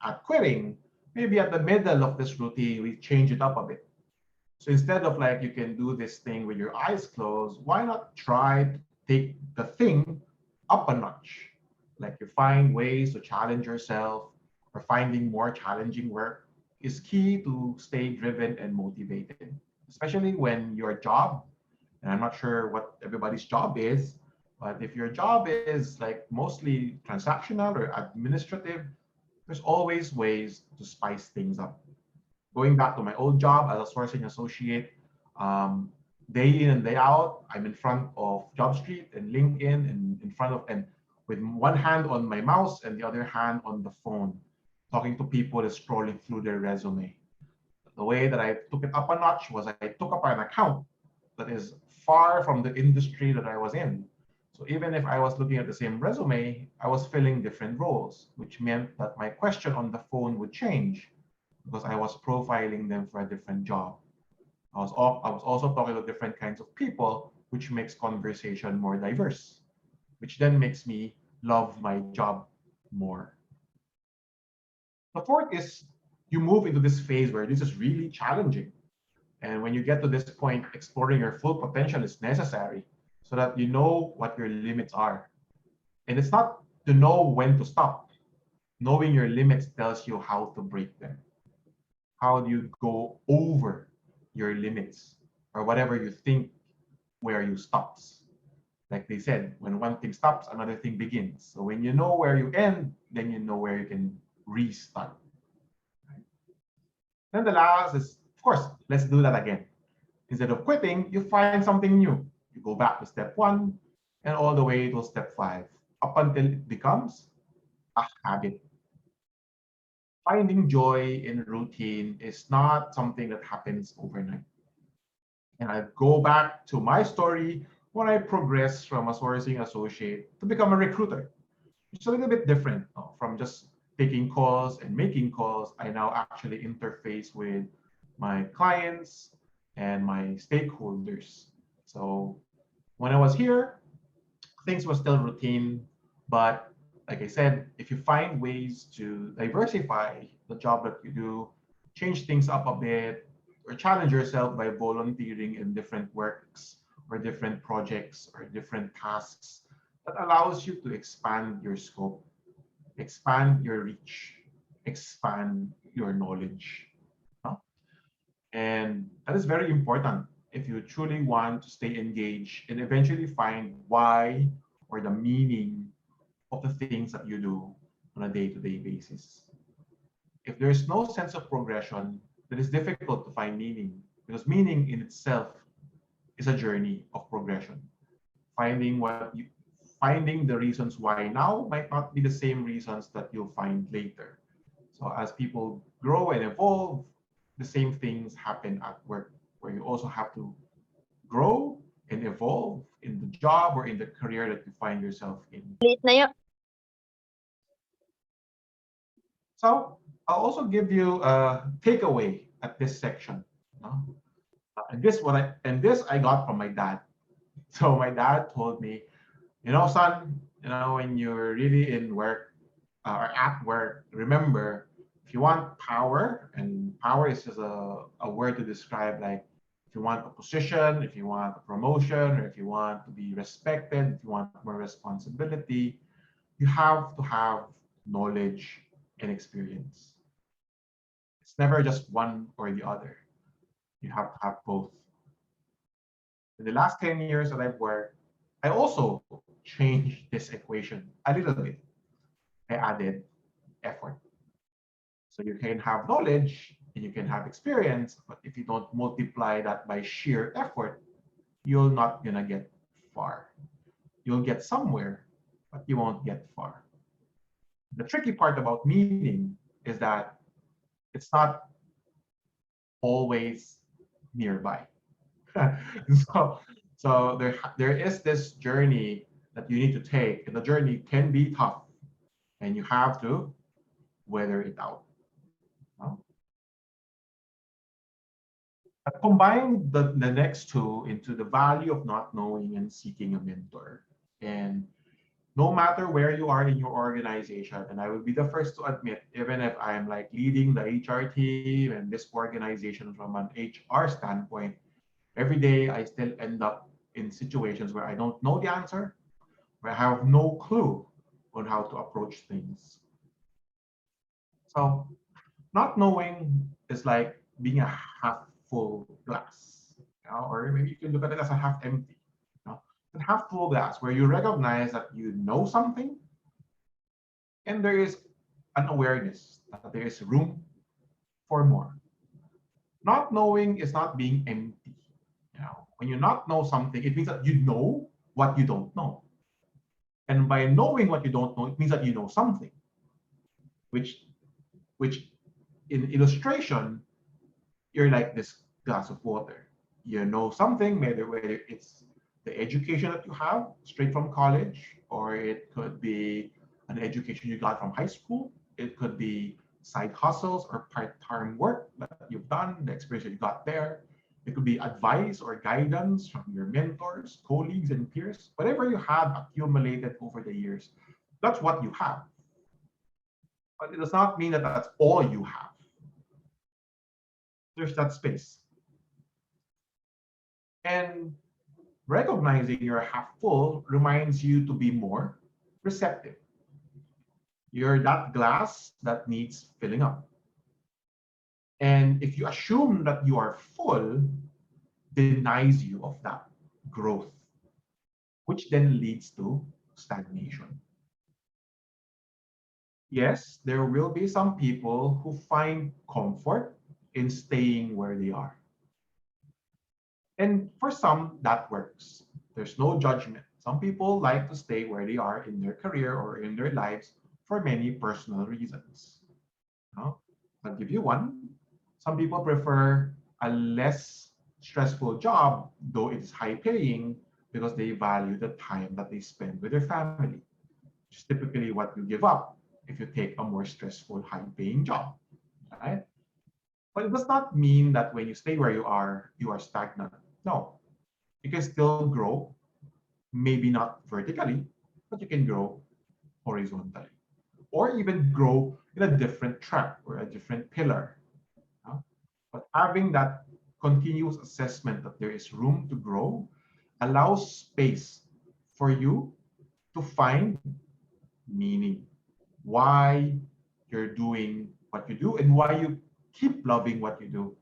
at quitting, maybe at the middle of this routine, we change it up a bit. So instead of like you can do this thing with your eyes closed, why not try to take the thing up a notch? Like you find ways to challenge yourself or finding more challenging work is key to stay driven and motivated, especially when your job, and I'm not sure what everybody's job is, but if your job is like mostly transactional or administrative, there's always ways to spice things up. Going back to my old job as a sourcing associate, um, day in and day out, I'm in front of JobStreet and LinkedIn and in front of, and with one hand on my mouse and the other hand on the phone, talking to people and scrolling through their resume. The way that I took it up a notch was I took up an account that is far from the industry that I was in. So even if I was looking at the same resume, I was filling different roles, which meant that my question on the phone would change because I was profiling them for a different job. I was also talking to different kinds of people, which makes conversation more diverse, which then makes me love my job more. The fourth is you move into this phase where this is really challenging. And when you get to this point, exploring your full potential is necessary so that you know what your limits are. And it's not to know when to stop. Knowing your limits tells you how to break them. How do you go over your limits or whatever you think where you stops? Like they said, when one thing stops, another thing begins. So when you know where you end, then you know where you can restart. Right? Then the last is, of course, let's do that again. Instead of quitting, you find something new. You go back to step one and all the way to step five, up until it becomes a habit. Finding joy in routine is not something that happens overnight. And I go back to my story when I progressed from a sourcing associate to become a recruiter. It's a little bit different from just taking calls and making calls. I now actually interface with my clients and my stakeholders. So when I was here, things were still routine, but like I said, if you find ways to diversify the job that you do, change things up a bit, or challenge yourself by volunteering in different works or different projects or different tasks, that allows you to expand your scope, expand your reach, expand your knowledge. No? And that is very important if you truly want to stay engaged and eventually find why or the meaning of the things that you do on a day-to-day basis. If there's no sense of progression, then it's difficult to find meaning because meaning in itself is a journey of progression. Finding finding the reasons why now might not be the same reasons that you'll find later. So as people grow and evolve, the same things happen at work, where you also have to grow and evolve in the job or in the career that you find yourself in. Late na yun. So I'll also give you a takeaway at this section. No? And this I got from my dad. So my dad told me, son, when you're really in work or at work, remember, if you want power, and power is just a word to describe, like, if you want a position, if you want a promotion, or if you want to be respected, if you want more responsibility, you have to have knowledge and experience. It's never just one or the other. You have to have both. In the last 10 years that I've worked, I also changed this equation a little bit. I added effort. So you can have knowledge and you can have experience, but if you don't multiply that by sheer effort, you're not gonna get far. You'll get somewhere, but you won't get far. The tricky part about meaning is that it's not always nearby. so there is this journey that you need to take, and the journey can be tough, and you have to weather it out. No? I combine the next two into the value of not knowing and seeking a mentor. And no matter where you are in your organization, and I will be the first to admit, even if I'm like leading the HR team and this organization from an HR standpoint, every day I still end up in situations where I don't know the answer, where I have no clue on how to approach things. So not knowing is like being a half full glass, or maybe you can look at it as a half empty. A half full glass where you recognize that you know something and there is an awareness that there is room for more. Not knowing is not being empty. When you not know something, it means that you know what you don't know. And by knowing what you don't know, it means that you know something, which in illustration, you're like this glass of water. You know something, whether it's the education that you have straight from college, or it could be an education you got from high school. It could be side hustles or part-time work that you've done, the experience that you got there. It could be advice or guidance from your mentors, colleagues, and peers. Whatever you have accumulated over the years, that's what you have. But it does not mean that that's all you have. There's that space. And recognizing you're half full reminds you to be more receptive. You're that glass that needs filling up. And if you assume that you are full, denies you of that growth. which then leads to stagnation. Yes, there will be some people who find comfort in staying where they are. And for some, that works. There's no judgment. Some people like to stay where they are in their career or in their lives for many personal reasons. No? I'll give you one. Some people prefer a less stressful job, though it's high paying, because they value the time that they spend with their family, which is typically what you give up if you take a more stressful, high paying job. Right? But it does not mean that when you stay where you are stagnant. No, you can still grow, maybe not vertically, but you can grow horizontally, or even grow in a different track or a different pillar. uh, But having that continuous assessment that there is room to grow allows space for you to find meaning, why you're doing what you do, and why you keep loving what you do.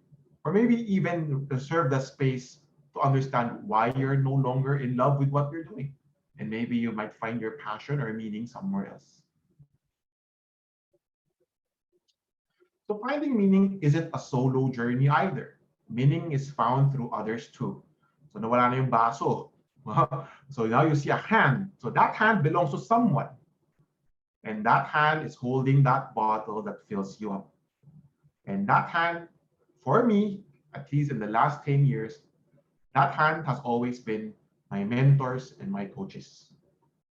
Or maybe even reserve the space to understand why you're no longer in love with what you're doing. And maybe you might find your passion or meaning somewhere else. So finding meaning isn't a solo journey either. Meaning is found through others too. So nawala na yung baso. So now you see a hand. So that hand belongs to someone. And that hand is holding that bottle that fills you up. And that hand, for me, at least in the last 10 years, that hand has always been my mentors and my coaches.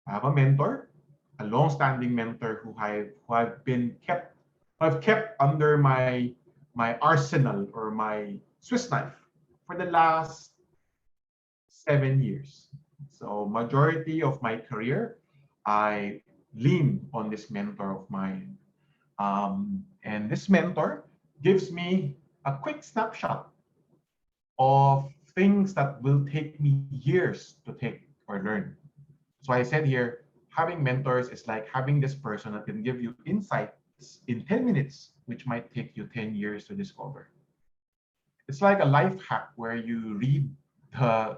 I have a mentor, a long-standing mentor who I've kept under my arsenal or my Swiss knife for the last 7 years. So majority of my career, I lean on this mentor of mine. And this mentor gives me a quick snapshot of things that will take me years to take or learn. So I said here, having mentors is like having this person that can give you insights in 10 minutes, which might take you 10 years to discover. It's like a life hack where you read the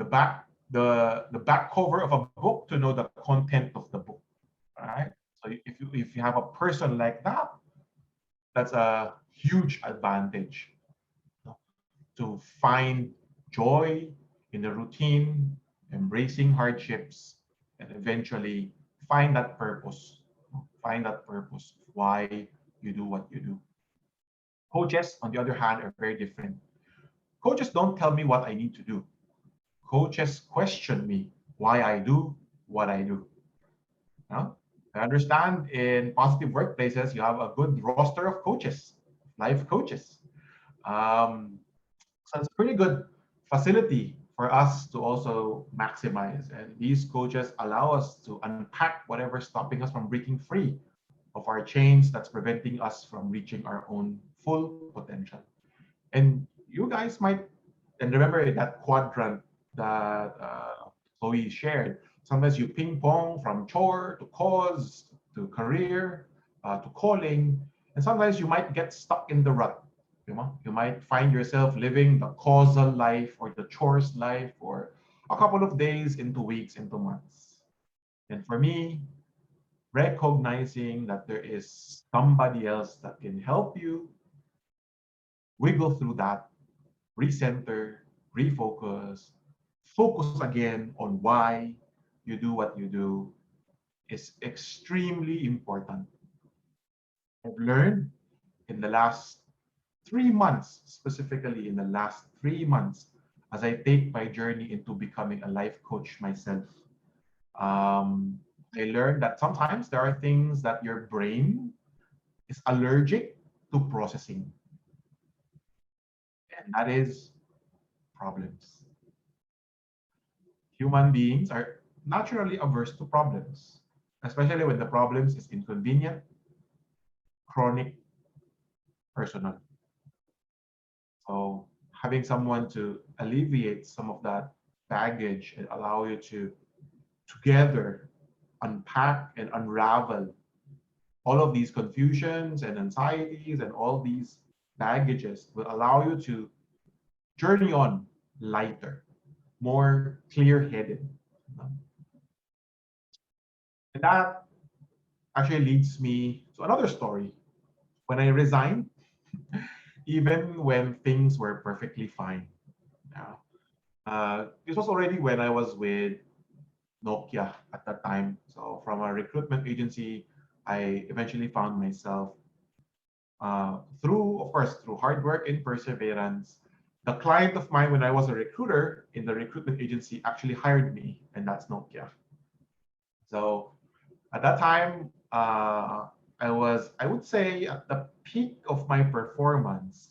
back the back cover of a book to know the content of the book. Right? So if you have a person like that, that's a huge advantage to find joy in the routine, embracing hardships, and eventually find that purpose why you do what you do. Coaches, on the other hand, are very different. Coaches don't tell me what I need to do. Coaches question me why I do what I do. Now, I understand in positive workplaces, you have a good roster of coaches, life coaches. Um, so it's a pretty good facility for us to also maximize. And these coaches allow us to unpack whatever's stopping us from breaking free of our chains that's preventing us from reaching our own full potential. And you guys might, and remember that quadrant that Chloe shared. Sometimes you ping pong from chore to cause to career to calling, and sometimes you might get stuck in the rut. You might find yourself living the causal life or the chores life for a couple of days into weeks into months. And for me, recognizing that there is somebody else that can help you wiggle through that, recenter, refocus, focus again on why you do what you do is extremely important. I've learned in the last 3 months, specifically in the last 3 months, as I take my journey into becoming a life coach myself. Um, I learned that sometimes there are things that your brain is allergic to processing, and that is problems. Human beings are naturally averse to problems, especially when the problems is inconvenient, chronic, personal. So having someone to alleviate some of that baggage and allow you to together unpack and unravel all of these confusions and anxieties and all these baggages will allow you to journey on lighter. more clear-headed. And that actually leads me to another story. When I resigned, even when things were perfectly fine. Yeah. This was already when I was with Nokia at that time. So from a recruitment agency, I eventually found myself through, of course, through hard work and perseverance. The client of mine when I was a recruiter in the recruitment agency actually hired me, and that's Nokia. So at that time, I would say, at the peak of my performance.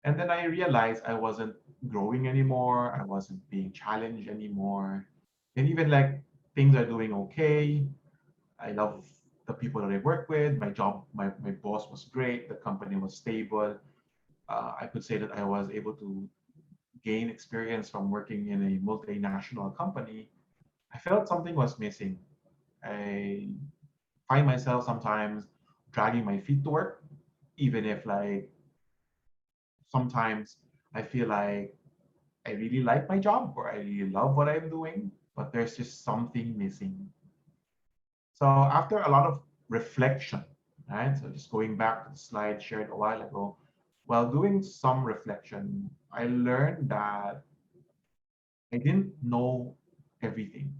And then I realized I wasn't growing anymore. I wasn't being challenged anymore. And even like things are doing okay. I love the people that I work with. My job, my boss was great. The company was stable. I could say that I was able to gain experience from working in a multinational company. I felt something was missing. I find myself sometimes dragging my feet to work, even if like sometimes I feel like I really like my job or I really love what I'm doing, but there's just something missing. So after a lot of reflection, right? So just going back to the slide shared a while ago, while doing some reflection, I learned that I didn't know everything.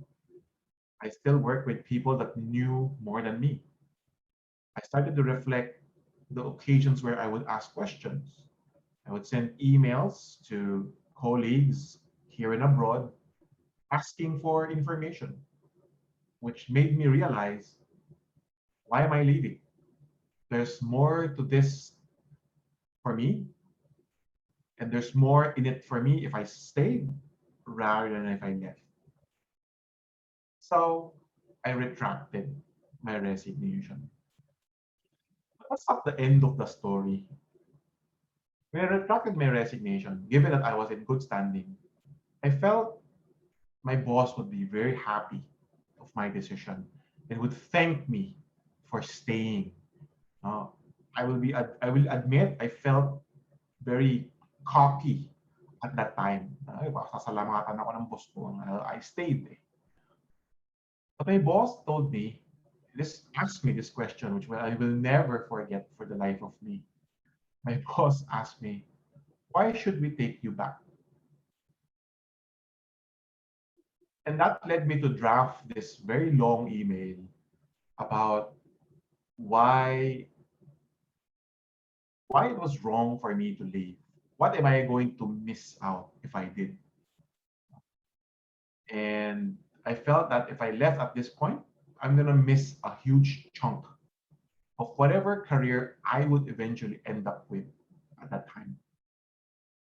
I still work with people that knew more than me. I started to reflect the occasions where I would ask questions. I would send emails to colleagues here and abroad asking for information, which made me realize, why am I leaving? There's more to this for me, and there's more in it for me if I stayed rather than if I left. So I retracted my resignation. But that's not the end of the story. When I retracted my resignation, given that I was in good standing, I felt my boss would be very happy of my decision and would thank me for staying. Uh, I will admit I felt very cocky at that time. Ay, baka sasalamatan ako ng boss ko. I stayed. Eh. But my boss told me, this asked me this question, which I will never forget for the life of me. My boss asked me, why should we take you back? And that led me to draft this very long email about why why it was wrong for me to leave. What am I going to miss out if I did? And I felt that if I left at this point, I'm going to miss a huge chunk of whatever career I would eventually end up with at that time.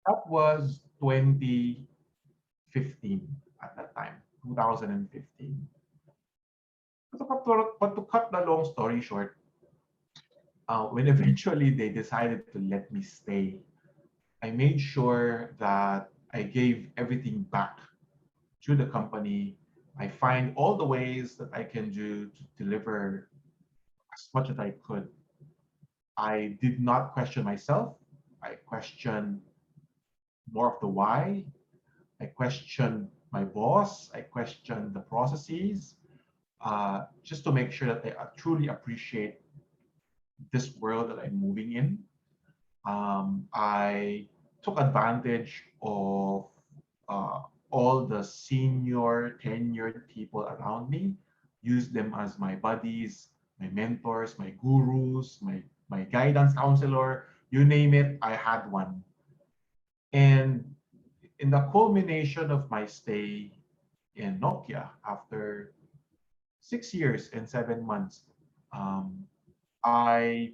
That was 2015 at that time, 2015. But to cut the long story short, when eventually they decided to let me stay, I made sure that I gave everything back to the company. I find all the ways that I can do to deliver as much as I could. I did not question myself. I questioned more of the why. I questioned my boss. I questioned the processes, just to make sure that I truly appreciate this world that I'm moving in. I took advantage of uh, all the senior, tenured people around me, used them as my buddies, my mentors, my gurus, my guidance counselor, you name it, I had one. And in the culmination of my stay in Nokia after 6 years and 7 months, um, I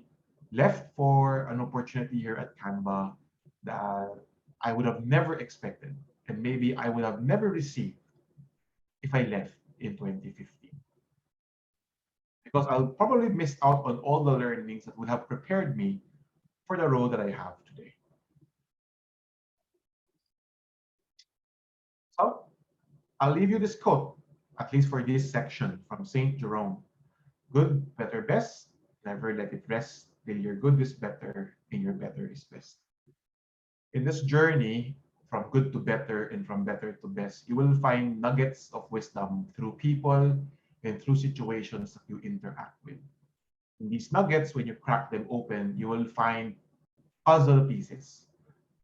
left for an opportunity here at Canva that I would have never expected, and maybe I would have never received if I left in 2015. Because I'll probably miss out on all the learnings that would have prepared me for the role that I have today. So I'll leave you this quote, at least for this section, from St. Jerome. Good, better, best. Never let it rest till your good is better and your better is best. In this journey from good to better and from better to best. You will find nuggets of wisdom through people and through situations that you interact with. In these nuggets, when you crack them open, you will find puzzle pieces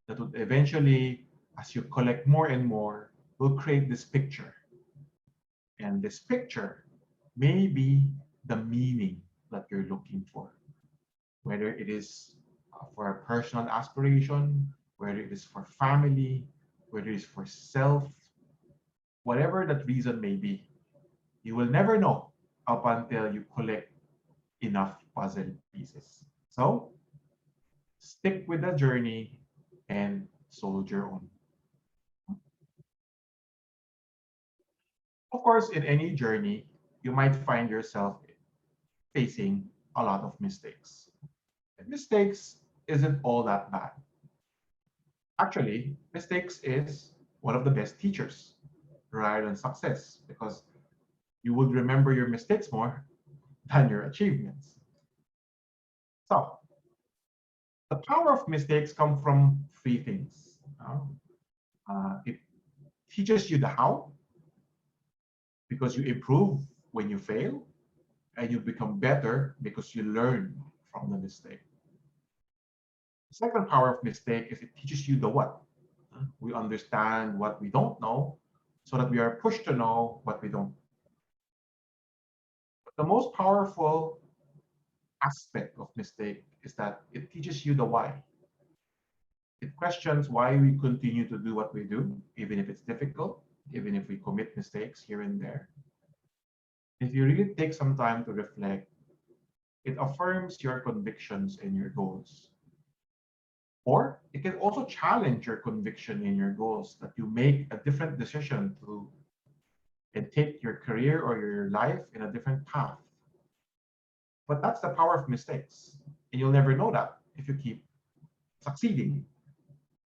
that would eventually, as you collect more and more, will create this picture. And this picture may be the meaning that you're looking for, whether it is for a personal aspiration, whether it is for family, whether it is for self, whatever that reason may be, you will never know up until you collect enough puzzle pieces. So stick with the journey and soldier on. Of course, in any journey, you might find yourself facing a lot of mistakes. And mistakes isn't all that bad. Actually, mistakes is one of the best teachers rather than success because you would remember your mistakes more than your achievements. So, the power of mistakes come from three things. It teaches you the how because you improve when you fail, and you become better because you learn from the mistake. The second power of mistake is it teaches you the what. We understand what we don't know so that we are pushed to know what we don't. But the most powerful aspect of mistake is that it teaches you the why. It questions why we continue to do what we do, even if it's difficult, even if we commit mistakes here and there. If you really take some time to reflect, it affirms your convictions and your goals. Or it can also challenge your conviction in your goals that you make a different decision to and take your career or your life in a different path. But that's the power of mistakes. And you'll never know that if you keep succeeding.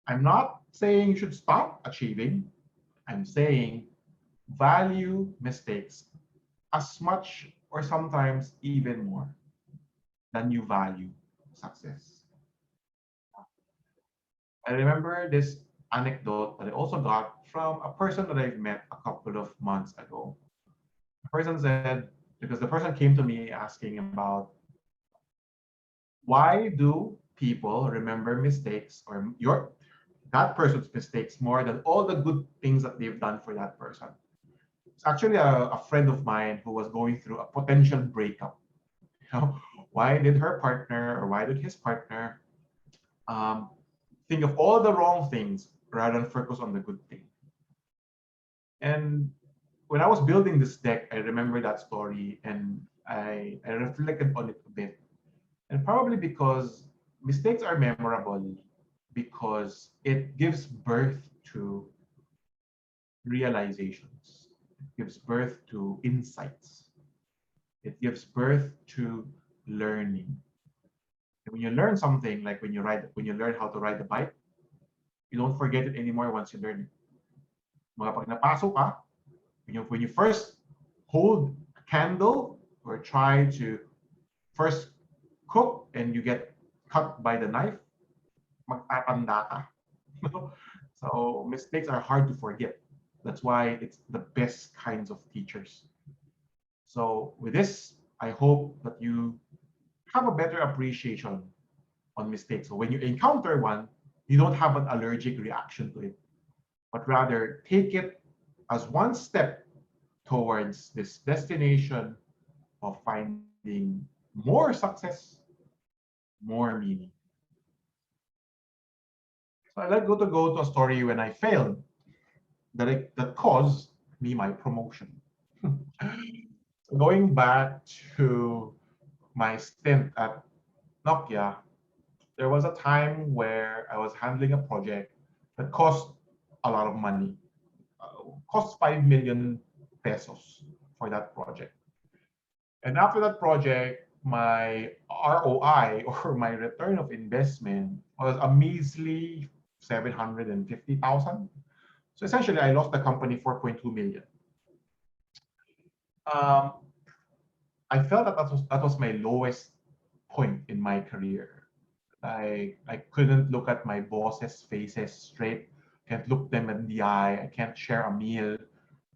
I'm not saying you should stop achieving. I'm saying value mistakes as much or sometimes even more than you value success. I remember this anecdote that I also got from a person that I've met a couple of months ago. The person said, because the person came to me asking about why do people remember mistakes or your that person's mistakes more than all the good things that they've done for that person. It's actually a friend of mine who was going through a potential breakup. You know, why did her partner or why did his partner um, think of all the wrong things rather than focus on the good thing? And when I was building this deck, I remember that story and I reflected on it a bit. And probably because mistakes are memorable because it gives birth to realizations, it gives birth to insights, it gives birth to learning. And when you learn something, like when you learn how to ride a bike, you don't forget it anymore once you learn it. Mga pag napasok ka, when you first hold a candle or try to first cook and you get cut by the knife, magtatanda ka. So mistakes are hard to forget. That's why it's the best kinds of teachers. So with this, I hope that you have a better appreciation on mistakes. So when you encounter one, you don't have an allergic reaction to it, but rather take it as one step towards this destination of finding more success, more meaning. So I'd like to go to a story when I failed that caused me my promotion. So going back to my stint at Nokia, there was a time where I was handling a project that cost a lot of money, cost 5 million pesos for that project. And after that project, my ROI or my return of investment was a measly 750,000. So essentially, I lost the company 4.2 million. Um, I felt that was my lowest point in my career. I couldn't look at my bosses' faces straight. can't look them in the eye, I can't share a meal,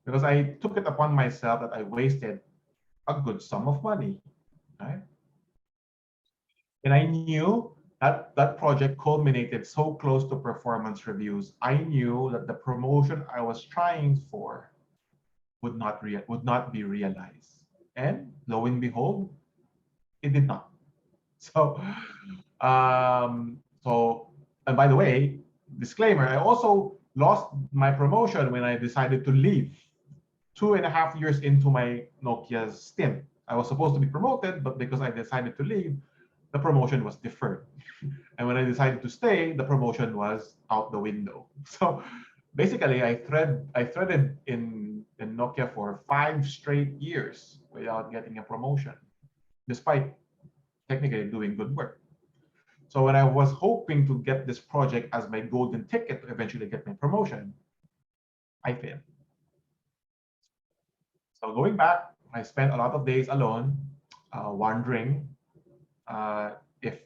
because I took it upon myself that I wasted a good sum of money, right? And I knew that that project culminated so close to performance reviews. I knew that the promotion I was trying for would not be realized. And lo and behold, it did not. So, and by the way, disclaimer, I also lost my promotion when I decided to leave 2.5 years into my Nokia's stint. I was supposed to be promoted, but because I decided to leave, the promotion was deferred. And when I decided to stay, the promotion was out the window. So basically, I threaded in Nokia for 5 straight years without getting a promotion, despite technically doing good work. So when I was hoping to get this project as my golden ticket to eventually get my promotion, I failed. So going back, I spent a lot of days alone, wondering if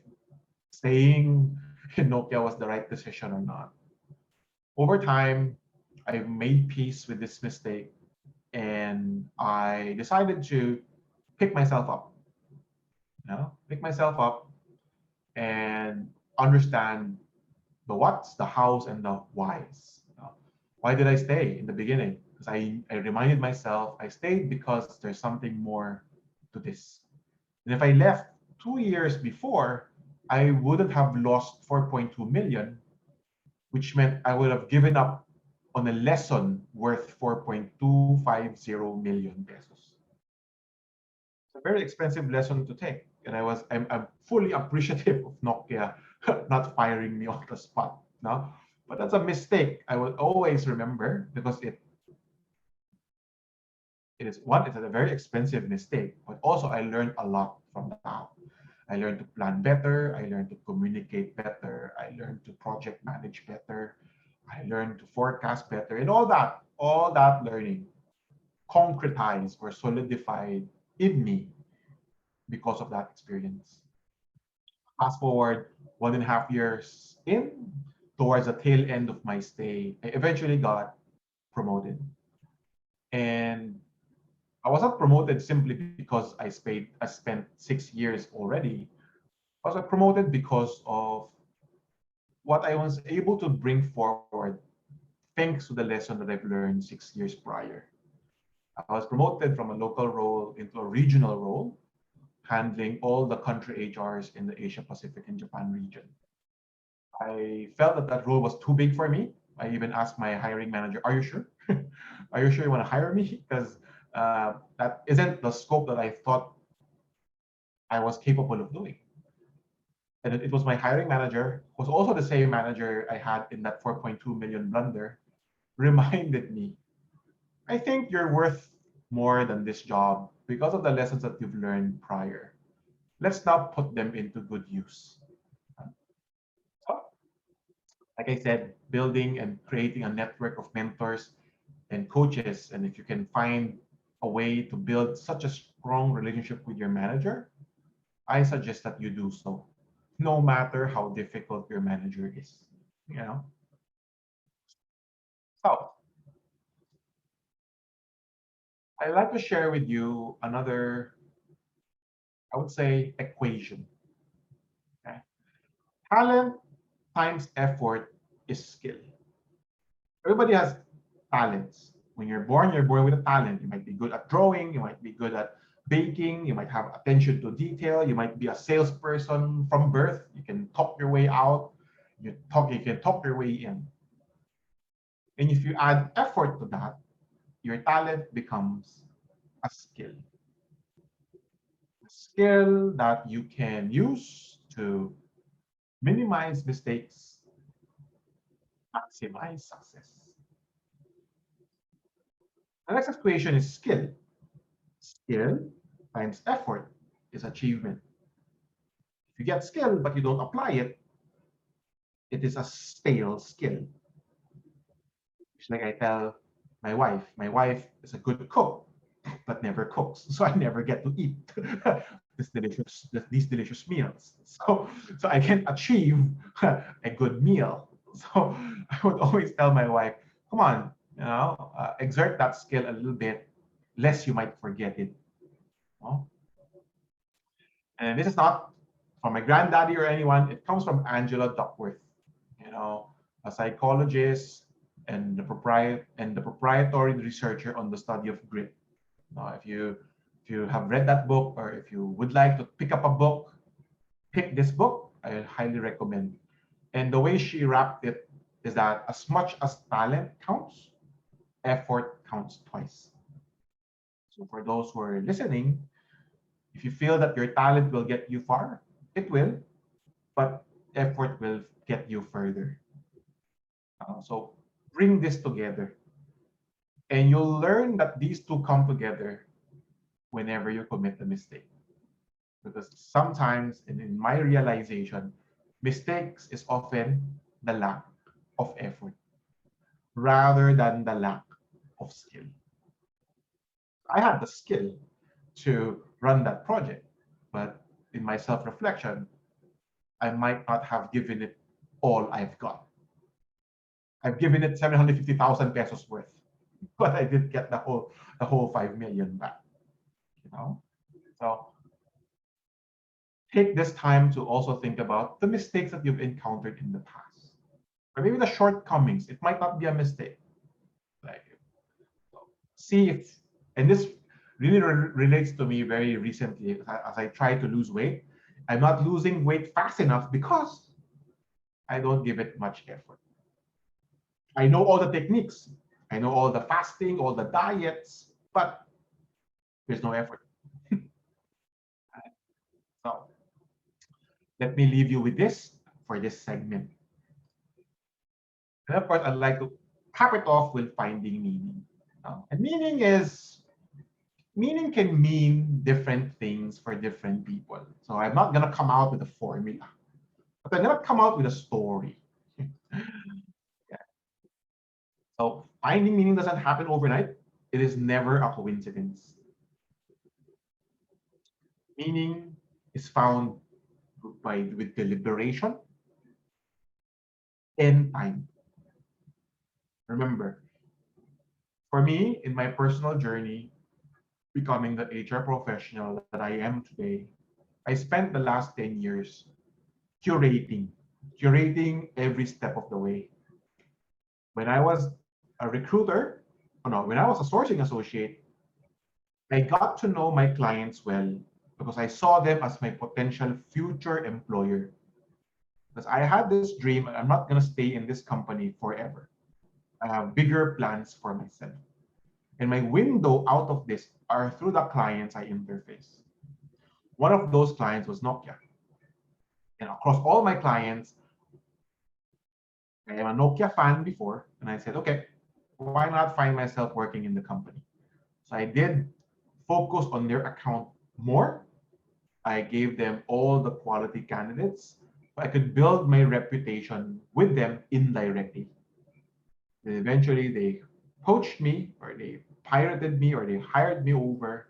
staying in Nokia was the right decision or not. Over time, I made peace with this mistake and I decided to pick myself up, pick myself up and understand the what's, the hows, and the whys. Why did I stay in the beginning? Because I reminded myself I stayed because there's something more to this. And if I left 2 years before, I wouldn't have lost 4.2 million, which meant I would have given up on a lesson worth 4.250 million pesos. It's a very expensive lesson to take. And I'm fully appreciative of Nokia not firing me on the spot. No? But that's a mistake I will always remember because it's a very expensive mistake, but also I learned a lot from that. I learned to plan better. I learned to communicate better. I learned to project manage better. I learned to forecast better. And all that learning concretized or solidified in me because of that experience. Fast forward 1.5 years in, towards the tail end of my stay, I eventually got promoted. And I wasn't promoted simply because I spent 6 years already. I was promoted because of what I was able to bring forward thanks to the lesson that I've learned 6 years prior. I was promoted from a local role into a regional role, handling all the country HRs in the Asia Pacific and Japan region. I felt that that role was too big for me. I even asked my hiring manager, "Are you sure? Are you sure you want to hire me? Because that isn't the scope that I thought I was capable of doing." And it was my hiring manager, who was also the same manager I had in that 4.2 million blunder, reminded me, "I think you're worth more than this job because of the lessons that you've learned prior. Let's now put them into good use." So, like I said, building and creating a network of mentors and coaches, and if you can find a way to build such a strong relationship with your manager, I suggest that you do so, no matter how difficult your manager is. You know. So I'd like to share with you another, I would say, equation. Okay? Talent times effort is skill. Everybody has talents. When you're born with a talent. You might be good at drawing, you might be good at baking, you might have attention to detail, you might be a salesperson from birth, you can talk your way out, you can talk your way in. And if you add effort to that, your talent becomes a skill. A skill that you can use to minimize mistakes, maximize success. The next equation is skill. Skill times effort is achievement. If you get skill but you don't apply it, it is a stale skill. It's like I tell my wife is a good cook, but never cooks, so I never get to eat these delicious meals. So I can achieve a good meal. So would always tell my wife, come on, exert that skill a little bit, lest you might forget it. No? And this is not from my granddaddy or anyone. It comes from Angela Duckworth, a psychologist and the proprietary researcher on the study of grit. Now, if you have read that book, or if you would like to pick up a book, pick this book. I highly recommend. And the way she wrapped it is that as much as talent counts, effort counts twice. So for those who are listening, if you feel that your talent will get you far, it will, but effort will get you further. So bring this together, and you'll learn that these two come together whenever you commit a mistake. Because sometimes, and in my realization, mistakes is often the lack of effort rather than the lack of skill. I had the skill to run that project, but in my self reflection, I might not have given it all I've got. I've given it 750,000 pesos worth, but I did get the whole 5 million back. So take this time to also think about the mistakes that you've encountered in the past, or maybe the shortcomings. It might not be a mistake. Like, see if, and this really relates to me very recently as I try to lose weight. I'm not losing weight fast enough because I don't give it much effort. I know all the techniques. I know all the fasting, all the diets, but there's no effort. So let me leave you with this for this segment. And of course, I'd like to cap it off with finding meaning. And meaning can mean different things for different people. So I'm not gonna come out with a formula, but I'm gonna come out with a story. Yeah. So finding meaning doesn't happen overnight. It is never a coincidence. Meaning is found with deliberation and time. Remember, for me, in my personal journey, becoming the HR professional that I am today, I spent the last 10 years curating, curating every step of the way. When I was a recruiter, oh no, when I was a sourcing associate, I got to know my clients well because I saw them as my potential future employer. Because I had this dream, I'm not going to stay in this company forever. I have bigger plans for myself. And my window out of this are through the clients I interface. One of those clients was Nokia. And across all my clients, I am a Nokia fan before, and I said, okay, why not find myself working in the company? So I did focus on their account more. I gave them all the quality candidates, so I could build my reputation with them indirectly. And eventually, they poached me, or they pirated me, or they hired me over.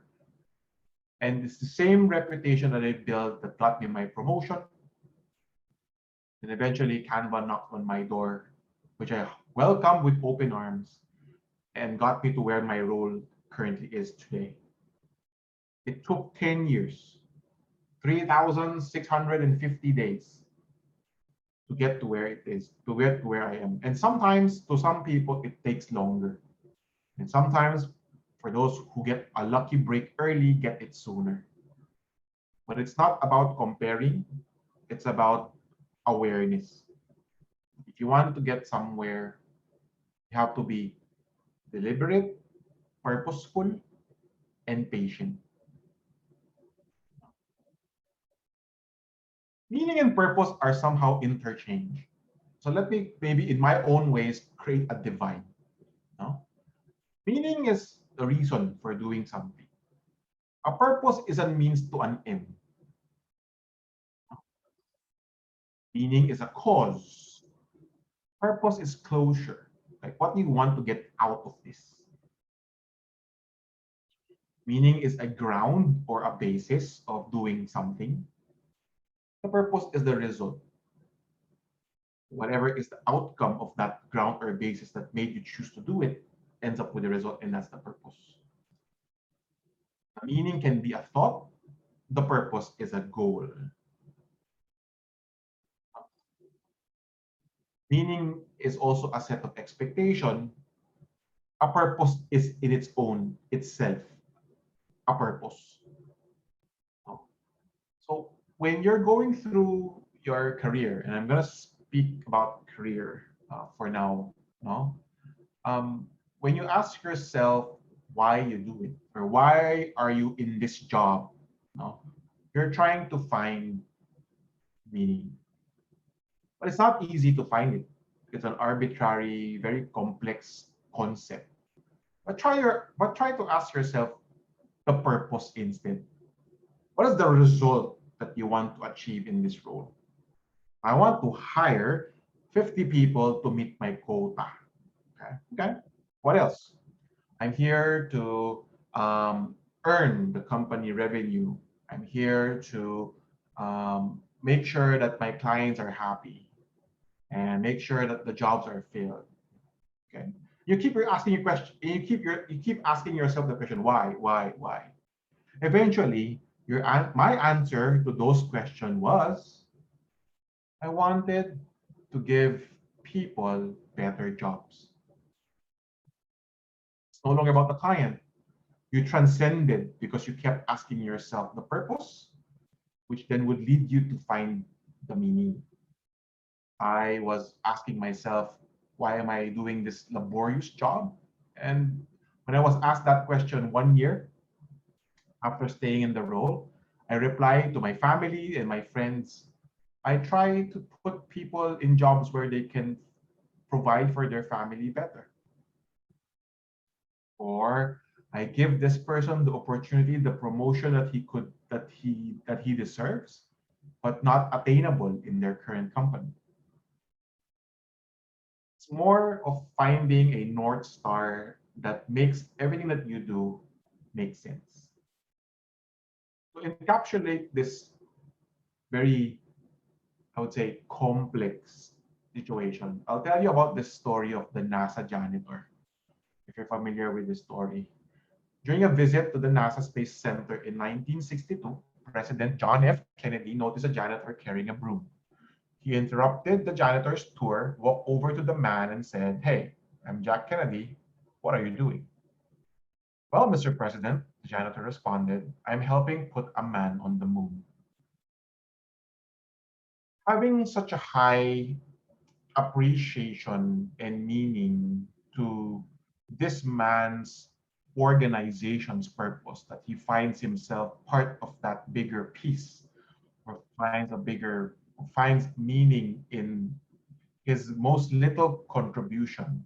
And it's the same reputation that I built that got me my promotion. And eventually, Canva knocked on my door, which I welcomed with open arms and got me to where my role currently is today. It took 10 years, 3,650 days to get to where it is, to get to where I am. And sometimes, to some people, it takes longer. And sometimes, for those who get a lucky break early, get it sooner. But it's not about comparing, it's about awareness. If you want to get somewhere, you have to be deliberate, purposeful, and patient. Meaning and purpose are somehow interchanged. So let me maybe in my own ways create a divide. No? Meaning is the reason for doing something. A purpose is a means to an end. Meaning is a cause. Purpose is closure. Like what do you want to get out of this? Meaning is a ground or a basis of doing something. The purpose is the result. whatever is the outcome of that ground or basis that made you choose to do it ends up with the result, and that's the purpose. The meaning can be a thought, the purpose is a goal. Meaning is also a set of expectation. A purpose is in its own itself a purpose. So when you're going through your career, and I'm gonna speak about career for now, no? When you ask yourself why you do it or why are you in this job, no? You're trying to find meaning, but it's not easy to find it. It's an arbitrary, very complex concept. But try to ask yourself the purpose instead. What is the result that you want to achieve in this role? I want to hire 50 people to meet my quota. Okay. Okay. What else? I'm here to earn the company revenue. I'm here to make sure that my clients are happy and make sure that the jobs are filled. Okay. You keep asking your question. You keep asking yourself the question why. Eventually, my answer to those questions was I wanted to give people better jobs. It's no longer about the client. You transcended because you kept asking yourself the purpose, which then would lead you to find the meaning. I was asking myself, why am I doing this laborious job? And when I was asked that question 1 year after staying in the role, I replied to my family and my friends, I try to put people in jobs where they can provide for their family better. Or I give this person the opportunity, the promotion that he deserves, but not attainable in their current company. It's more of finding a North Star that makes everything that you do make sense. To encapsulate this very, I would say, complex situation, I'll tell you about the story of the NASA janitor, if you're familiar with this story. During a visit to the NASA Space Center in 1962, President John F. Kennedy noticed a janitor carrying a broom. He interrupted the janitor's tour, walked over to the man, and said, Hey, I'm Jack Kennedy. What are you doing? Well, Mr. President, the janitor responded, I'm helping put a man on the moon. Having such a high appreciation and meaning to this man's organization's purpose, that he finds himself part of that bigger piece or finds meaning in his most little contribution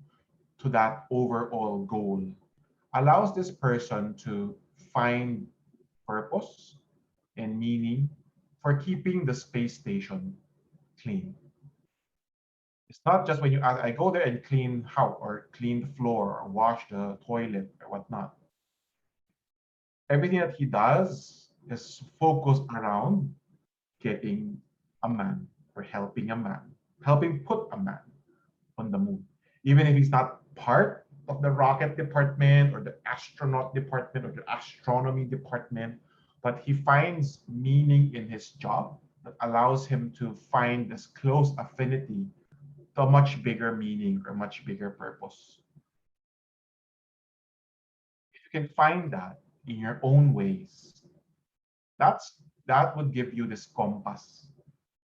to that overall goal, allows this person to find purpose and meaning for keeping the space station clean. It's not just when I go there and clean house or clean the floor or wash the toilet or whatnot. Everything that he does is focused around getting a man or helping a man, helping put a man on the moon. Even if he's not part of the rocket department or the astronaut department or the astronomy department, but he finds meaning in his job that allows him to find this close affinity to a much bigger meaning or much bigger purpose. If you can find that in your own ways, that would give you this compass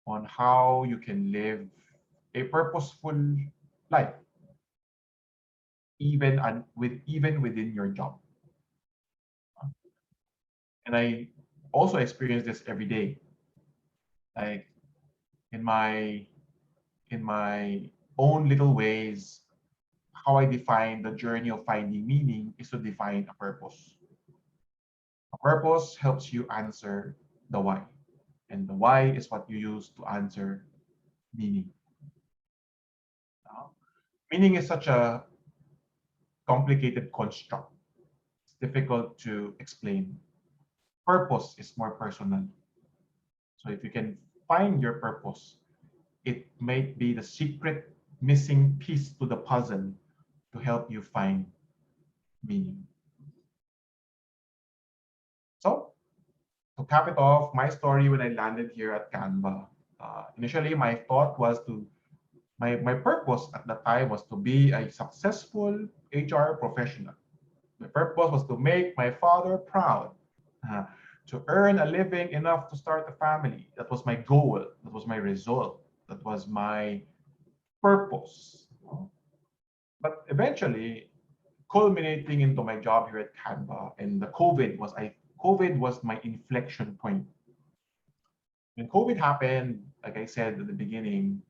on how you can live a purposeful life, even within your job. And I also experience this every day. Like in my in my own little ways, how I define the journey of finding meaning is to define a purpose. A purpose helps you answer the why, and the why is what you use to answer meaning. Now, meaning is such a complicated construct. It's difficult to explain. Purpose is more personal. So if you can find your purpose, it might be the secret missing piece to the puzzle to help you find meaning. So, to cap it off, my story when I landed here at Canva, initially my thought was to, my purpose at the time was to be a successful HR professional. My purpose was to make my father proud, uh, to earn a living enough to start a family. That was my goal. That was my result. That was my purpose. But eventually, culminating into my job here at Canva, and the COVID was my inflection point. When COVID happened, like I said at the beginning,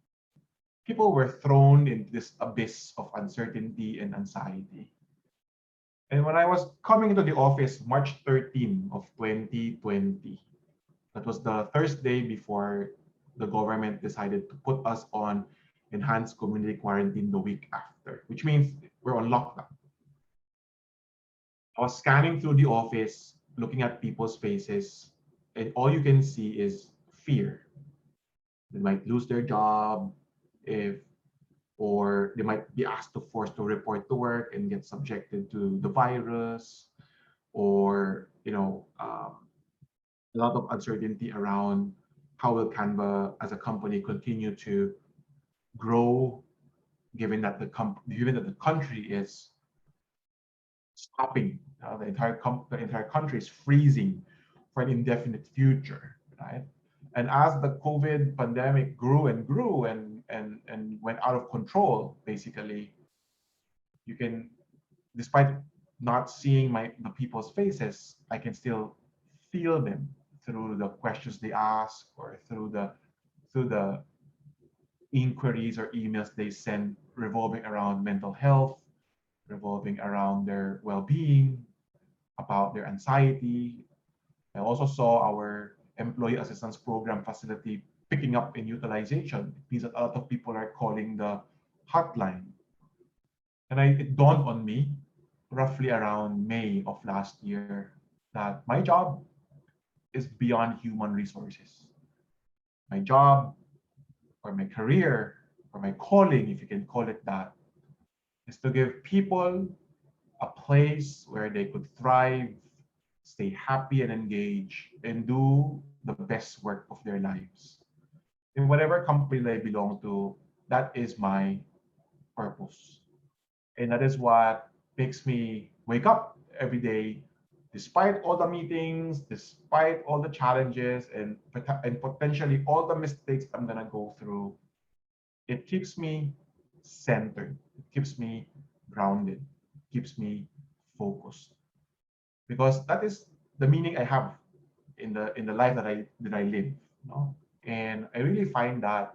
people were thrown into this abyss of uncertainty and anxiety. And when I was coming into the office March 13 of 2020, that was the Thursday before the government decided to put us on enhanced community quarantine the week after, which means we're on lockdown. I was scanning through the office, looking at people's faces, and all you can see is fear. They might lose their job, if or they might be asked to force to report to work and get subjected to the virus, or a lot of uncertainty around how will Canva as a company continue to grow, given that the country is stopping, the entire country is freezing for an indefinite future, right? And as the COVID pandemic grew and grew and went out of control, basically, you can, despite not seeing the people's faces, I can still feel them through the questions they ask, or through the inquiries or emails they send revolving around mental health, revolving around their well-being, about their anxiety. I also saw our employee assistance program facility picking up in utilization. It means that a lot of people are calling the hotline. And it dawned on me roughly around May of last year that my job is beyond human resources. My job, or my career, or my calling, if you can call it that, is to give people a place where they could thrive, stay happy and engaged, and do the best work of their lives. In whatever company I belong to, that is my purpose. And that is what makes me wake up every day, despite all the meetings, despite all the challenges, and potentially all the mistakes I'm going to go through. It keeps me centered. It keeps me grounded. It keeps me focused. Because that is the meaning I have in the life that I live. You know? And I really find that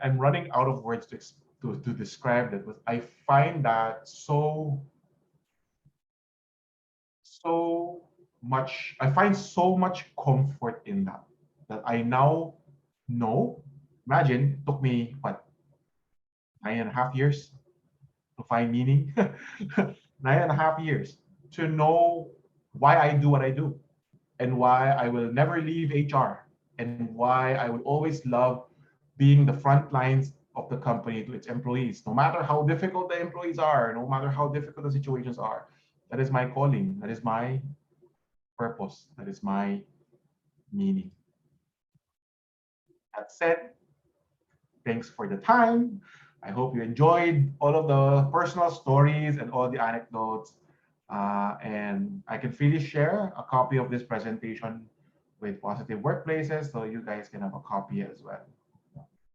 I'm running out of words to describe that, but I find that so much. I find so much comfort in that I now know. Imagine it took me what, 9.5 years to find meaning. 9.5 years to know why I do what I do, and why I will never leave HR, and why I will always love being the front lines of the company to its employees, no matter how difficult the employees are, no matter how difficult the situations are. That is my calling. That is my purpose. That is my meaning. That said, thanks for the time. I hope you enjoyed all of the personal stories and all the anecdotes. And I can freely share a copy of this presentation with Positive Workplaces, so you guys can have a copy as well.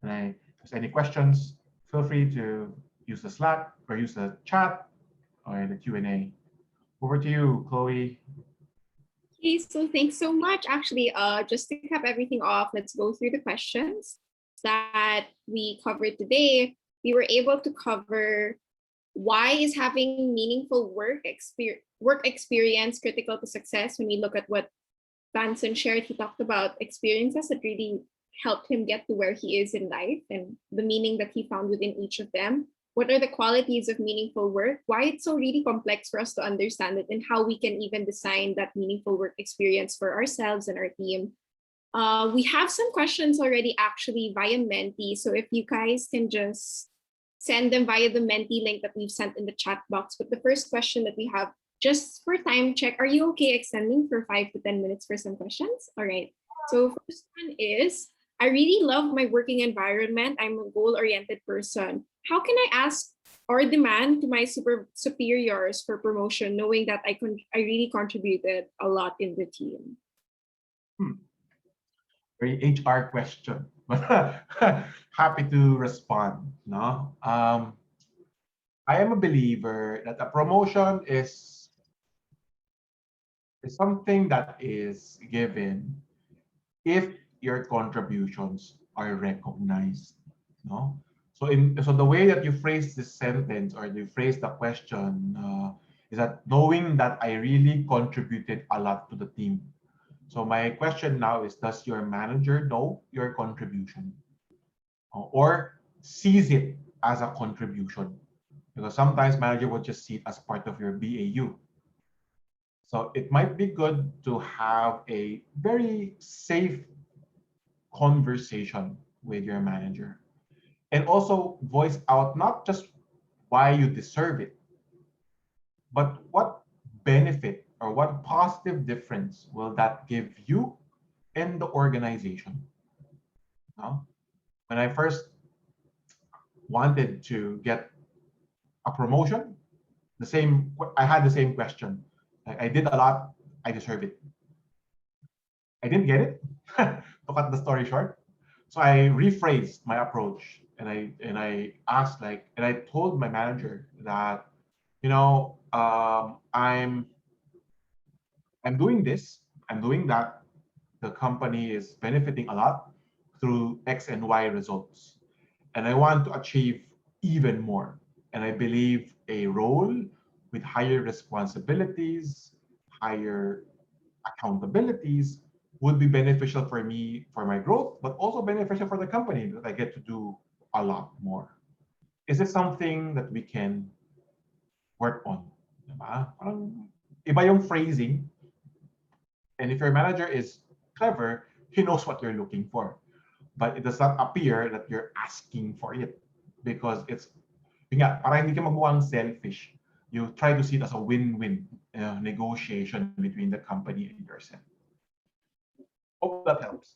And if there's any questions, feel free to use the Slack or use the chat or the Q&A. Over to you, Chloe. Okay, so thanks so much. Actually, just to cap everything off, let's go through the questions that we covered today. We were able to cover why is having meaningful work experience critical to success. When we look at what Vanson shared, he talked about experiences that really helped him get to where he is in life and the meaning that he found within each of them. What are the qualities of meaningful work? Why it's so really complex for us to understand it, and how we can even design that meaningful work experience for ourselves and our team. We have some questions already actually via Menti. So if you guys can just send them via the Menti link that we've sent in the chat box. But the first question that we have, just for time check, are you okay extending for 5 to 10 minutes for some questions? All right. So first one is, I really love my working environment. I'm a goal-oriented person. How can I ask or demand to my superiors for promotion, knowing that I really contributed a lot in the team? Very HR question, but happy to respond. No, I am a believer that a promotion is something that is given if your contributions are recognized. No, so the way that you phrase this sentence or you phrase the question is that knowing that I really contributed a lot to the team. So my question now is, does your manager know your contribution or sees it as a contribution? Because sometimes manager will just see it as part of your BAU. So it might be good to have a very safe conversation with your manager and also voice out not just why you deserve it, but what benefit or what positive difference will that give you and the organization. No? When I first wanted to get a promotion, I had the same question. I did a lot, I deserve it. I didn't get it, to cut the story short. So I rephrased my approach and I asked and I told my manager that, I'm doing this, I'm doing that. The company is benefiting a lot through X and Y results. And I want to achieve even more. And I believe a role with higher responsibilities, higher accountabilities would be beneficial for me for my growth, but also beneficial for the company that I get to do a lot more. Is this something that we can work on? Diba? Parang iba yung phrasing. And if your manager is clever, he knows what you're looking for. But it does not appear that you're asking for it because yun nga, para hindi ka magmukhang selfish. You try to see it as a win-win negotiation between the company and yourself. Hope that helps.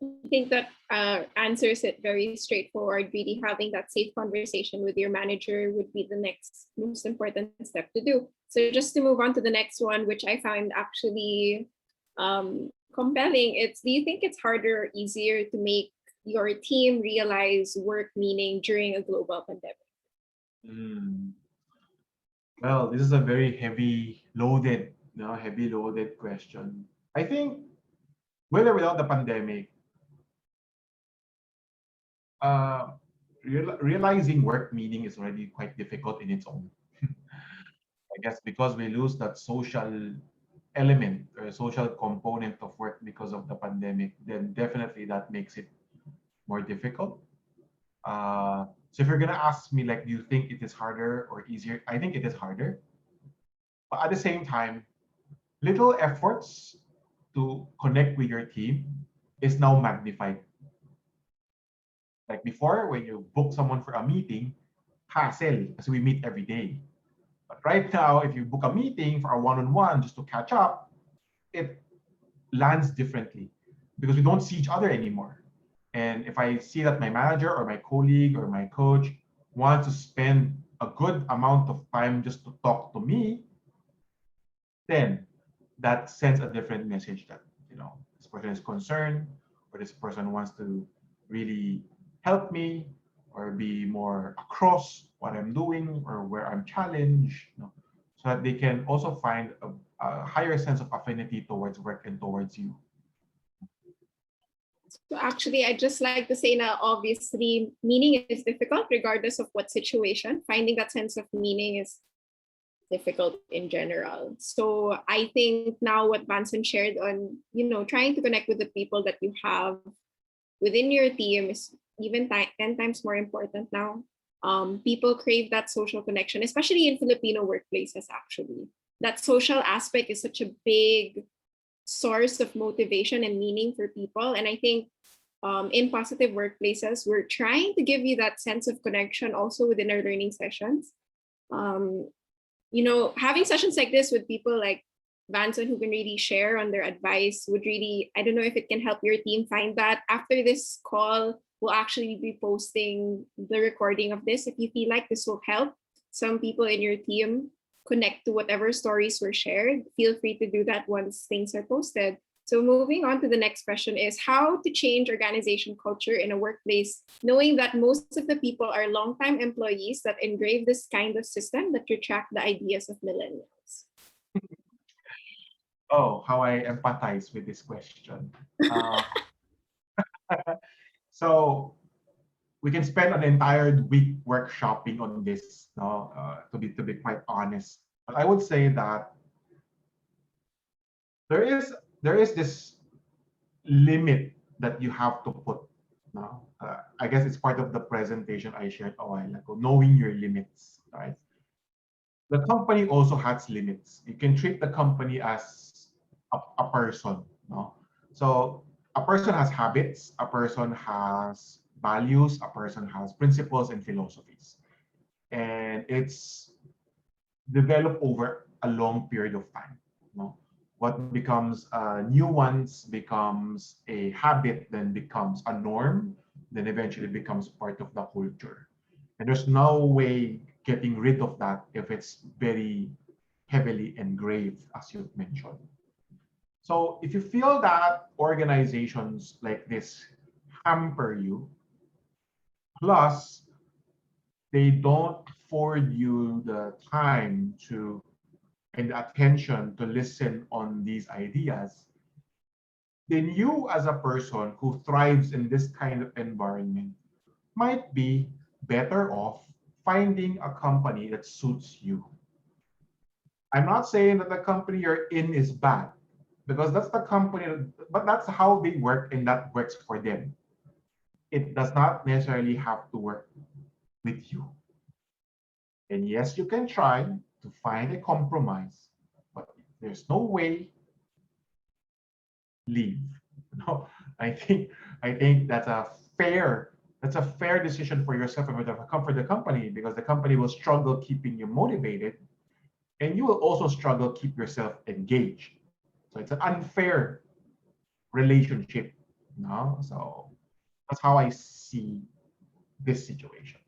I think that answers it very straightforward. Really having that safe conversation with your manager would be the next most important step to do. So just to move on to the next one, which I found actually compelling, do you think it's harder or easier to make your team realize work meaning during a global pandemic? Well, this is a very heavy loaded question. I think with or without the pandemic, realizing work meaning is already quite difficult in its own. I guess because we lose that social element or social component of work because of the pandemic, then definitely that makes it more difficult. So if you're gonna ask me, do you think it is harder or easier? I think it is harder. But at the same time, little efforts to connect with your team is now magnified. Like before, when you book someone for a meeting, hassle, because we meet every day. But right now, if you book a meeting for a one-on-one just to catch up, it lands differently because we don't see each other anymore. And if I see that my manager or my colleague or my coach wants to spend a good amount of time just to talk to me, then that sends a different message that, this person is concerned or this person wants to really help me or be more across what I'm doing or where I'm challenged, so that they can also find a higher sense of affinity towards work and towards you. So actually, I just like to say now, obviously, meaning is difficult regardless of what situation. Finding that sense of meaning is difficult in general. So I think now what Vanson shared on, trying to connect with the people that you have within your team is even 10 times more important now. People crave that social connection, especially in Filipino workplaces, actually. That social aspect is such a big source of motivation and meaning for people. And I think in positive workplaces, we're trying to give you that sense of connection also within our learning sessions. Having sessions like this with people like Vanson who can really share on their advice would really, I don't know if it can help your team find that. After this call, we'll actually be posting the recording of this. If you feel like this will help some people in your team connect to whatever stories were shared, feel free to do that once things are posted. So moving on to the next question is how to change organization culture in a workplace, knowing that most of the people are longtime employees that engrave this kind of system that retract the ideas of millennials. Oh, how I empathize with this question. So we can spend an entire week workshopping on this, no? To be quite honest. But I would say that there is this limit that you have to put. No? I guess it's part of the presentation I shared a while ago, knowing your limits, right? The company also has limits. You can treat the company as a person, no? So a person has habits, a person has values, a person has principles and philosophies. And it's developed over a long period of time. No? What becomes new ones becomes a habit, then becomes a norm, then eventually becomes part of the culture. And there's no way getting rid of that if it's very heavily engraved, as you mentioned. So if you feel that organizations like this hamper you, plus they don't afford you the time to and attention to listen on these ideas, then you as a person who thrives in this kind of environment might be better off finding a company that suits you. I'm not saying that the company you're in is bad, because that's the company, but that's how they work and that works for them. It does not necessarily have to work with you. And yes, you can try to find a compromise, but if there's no way, leave. No, I think that's a fair decision for yourself and for the company, because the company will struggle keeping you motivated and you will also struggle keep yourself engaged. So it's an unfair relationship. No, so that's how I see this situation.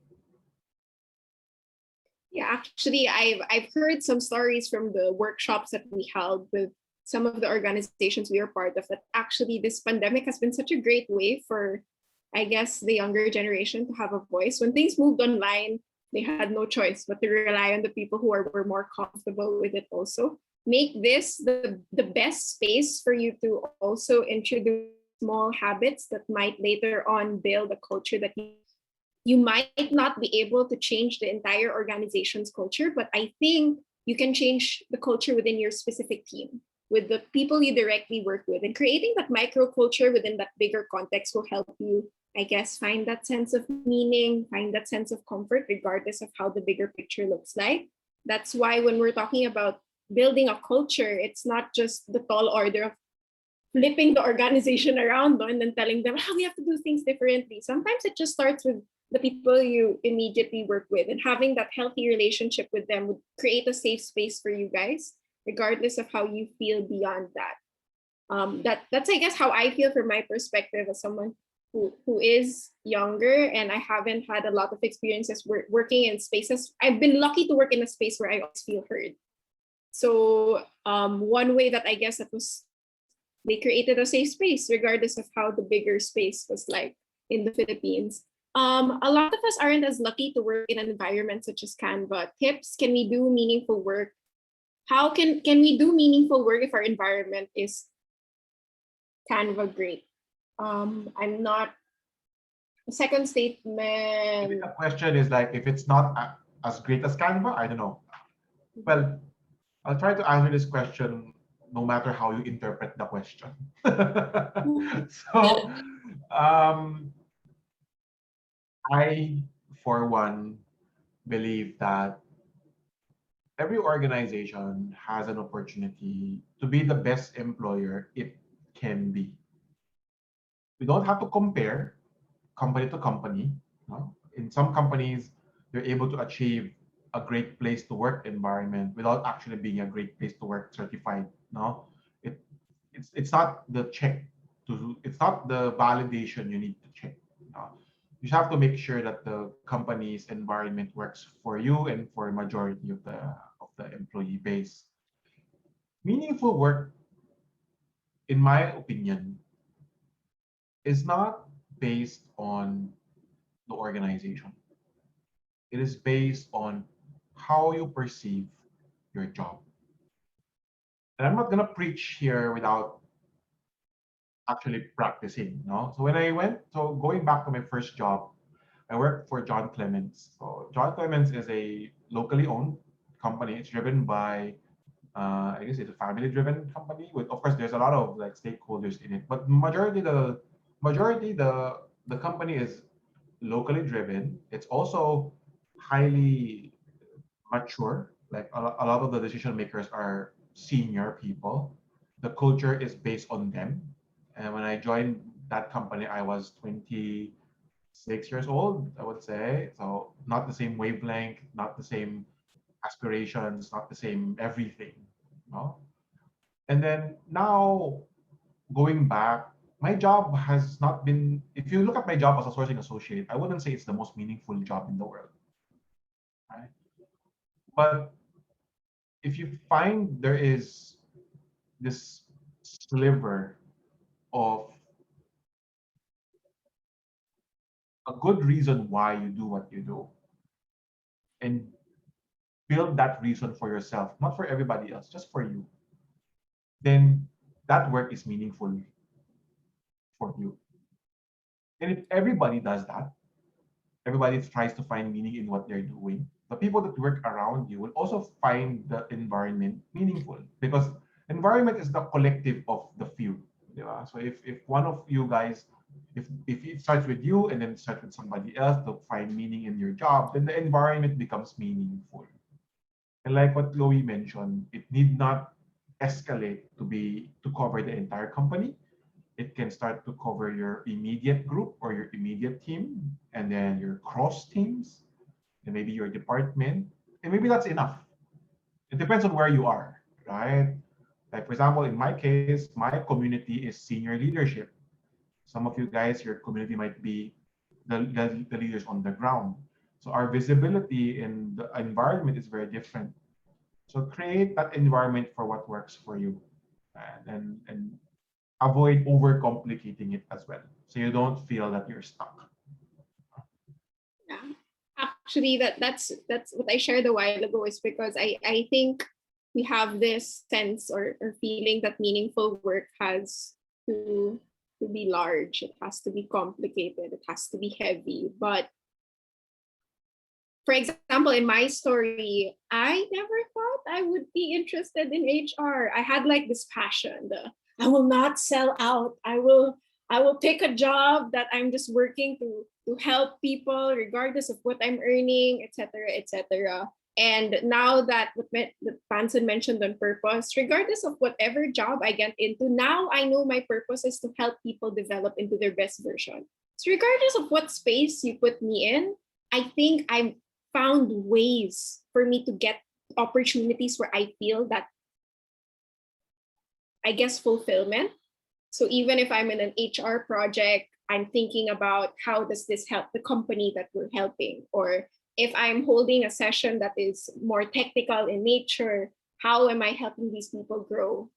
Yeah, actually, I've heard some stories from the workshops that we held with some of the organizations we are part of that actually this pandemic has been such a great way for, I guess, the younger generation to have a voice. When things moved online, they had no choice but to rely on the people were more comfortable with it also. Make this the best space for you to also introduce small habits that might later on build a culture that you might not be able to change the entire organization's culture, but I think you can change the culture within your specific team, with the people you directly work with. And creating that micro culture within that bigger context will help you, I guess, find that sense of meaning, find that sense of comfort, regardless of how the bigger picture looks like. That's why when we're talking about building a culture, it's not just the tall order of flipping the organization around and then telling them how we have to do things differently. Sometimes it just starts with the people you immediately work with, and having that healthy relationship with them would create a safe space for you guys, regardless of how you feel beyond that. That's I guess how I feel from my perspective as someone who is younger and I haven't had a lot of experiences working in spaces. I've been lucky to work in a space where I always feel heard. So one way that I guess that was they created a safe space regardless of how the bigger space was like in the Philippines. A lot of us aren't as lucky to work in an environment such as Canva. Tips: can we do meaningful work? How can we do meaningful work if our environment is Canva great? I'm not. The second Maybe statement. the question is like, if it's not as great as Canva, I don't know. Well, I'll try to answer this question no matter how you interpret the question. So, um, I, for one, believe that every organization has an opportunity to be the best employer it can be. We don't have to compare company to company. No? In some companies, they're able to achieve a great place to work environment without actually being a great place to work certified. No, it it's not the check it's not the validation you need to check. No? You have to make sure that the company's environment works for you and for majority of the employee base. Meaningful work, in my opinion, is not based on the organization. It is based on how you perceive your job. And I'm not gonna preach here without actually practicing, no? So going back to my first job, I worked for John Clements. So John Clements is a locally owned company. It's driven by, I guess it's a family-driven company. With, of course, there's a lot of like stakeholders in it, but majority the company is locally driven. It's also highly mature. Like a lot of the decision makers are senior people. The culture is based on them. And when I joined that company, I was 26 years old, I would say. So not the same wavelength, not the same aspirations, not the same everything. No? And then now going back, my job has not been, if you look at my job as a sourcing associate, I wouldn't say it's the most meaningful job in the world. Right? But if you find there is this sliver of a good reason why you do what you do and build that reason for yourself, not for everybody else, just for you, then that work is meaningful for you. And if everybody does that, everybody tries to find meaning in what they're doing, the people that work around you will also find the environment meaningful because environment is the collective of the few. Yeah? So if one of you guys, if it starts with you and then it starts with somebody else to find meaning in your job, then the environment becomes meaningful. And like what Chloe mentioned, it need not escalate to cover the entire company. It can start to cover your immediate group or your immediate team, and then your cross teams, and maybe your department. And maybe that's enough. It depends on where you are, right? Like, for example, in my case, my community is senior leadership. Some of you guys, your community might be the leaders on the ground. So our visibility in the environment is very different. So create that environment for what works for you, and avoid overcomplicating it as well, so you don't feel that you're stuck. Yeah. Actually, that's what I shared a while ago is because I think we have this sense or feeling that meaningful work has to be large, it has to be complicated, it has to be heavy. But for example, in my story, I never thought I would be interested in HR. I had like this passion. I will not sell out. I will pick a job that I'm just working to help people regardless of what I'm earning, etc., etc. And now that that Vanson mentioned on purpose, regardless of whatever job I get into, now I know my purpose is to help people develop into their best version. So regardless of what space you put me in, I think I've found ways for me to get opportunities where I feel that, I guess, fulfillment. So even if I'm in an HR project, I'm thinking about how does this help the company that we're helping? Or if I'm holding a session that is more technical in nature, how am I helping these people grow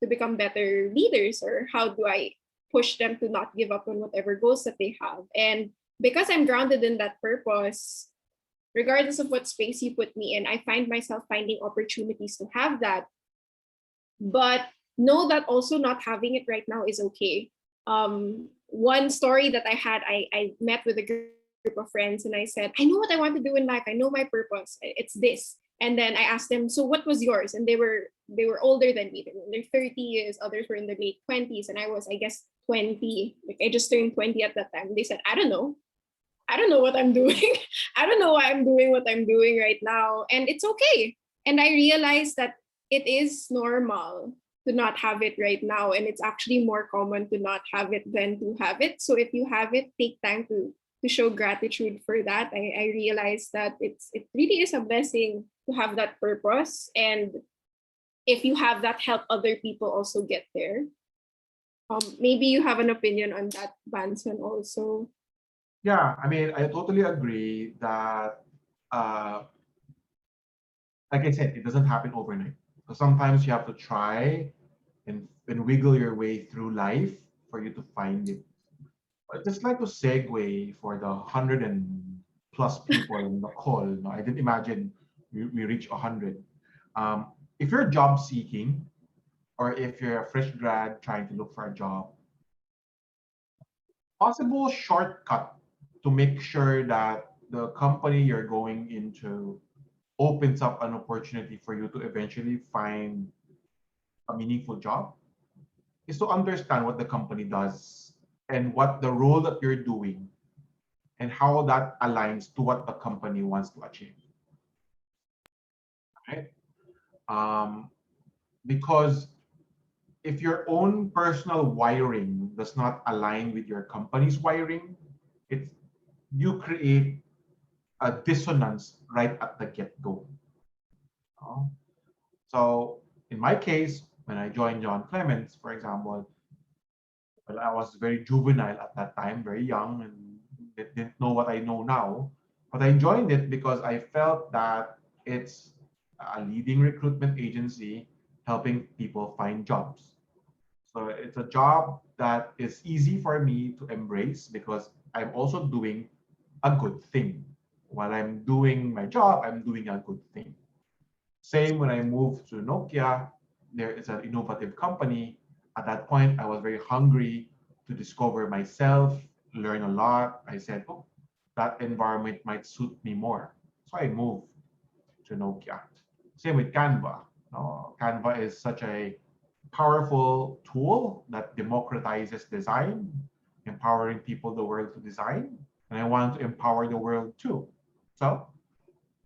to become better leaders? Or how do I push them to not give up on whatever goals that they have? And because I'm grounded in that purpose, regardless of what space you put me in, I find myself finding opportunities to have that. But know that also not having it right now is okay. One story that I had, I met with a group of friends and I said, I know what I want to do in life. I know my purpose. It's this. And then I asked them, so what was yours? And they were older than me. They were in their 30s, others were in their late 20s. And I was, I guess, 20. Like I just turned 20 at that time. They said, I don't know. I don't know what I'm doing. I don't know why I'm doing what I'm doing right now. And it's okay. And I realized that it is normal to not have it right now. And it's actually more common to not have it than to have it. So if you have it, take time to show gratitude for that. I realized that it really is a blessing to have that purpose. And if you have that, help other people also get there. Maybe you have an opinion on that, Vanson, also. Yeah, I mean, I totally agree that, uh, like I said, it doesn't happen overnight. So sometimes you have to try and wiggle your way through life for you to find it. I'd just like to segue for the 100 and plus people in the call. No, I didn't imagine we reach 100. If you're job seeking, or if you're a fresh grad trying to look for a job, possible shortcut to make sure that the company you're going into opens up an opportunity for you to eventually find a meaningful job is to understand what the company does and what the role that you're doing and how that aligns to what the company wants to achieve. Right? Um, because if your own personal wiring does not align with your company's wiring, it's you create a dissonance right at the get-go. So in my case, when I joined John Clements, for example, well, I was very juvenile at that time, very young, and didn't know what I know now. But I joined it because I felt that it's a leading recruitment agency helping people find jobs. So it's a job that is easy for me to embrace because I'm also doing a good thing. While I'm doing my job, I'm doing a good thing. Same when I moved to Nokia, there is an innovative company. At that point, I was very hungry to discover myself, learn a lot. I said, oh, that environment might suit me more. So I moved to Nokia. Same with Canva. Canva is such a powerful tool that democratizes design, empowering people the world to design. And I want to empower the world too. So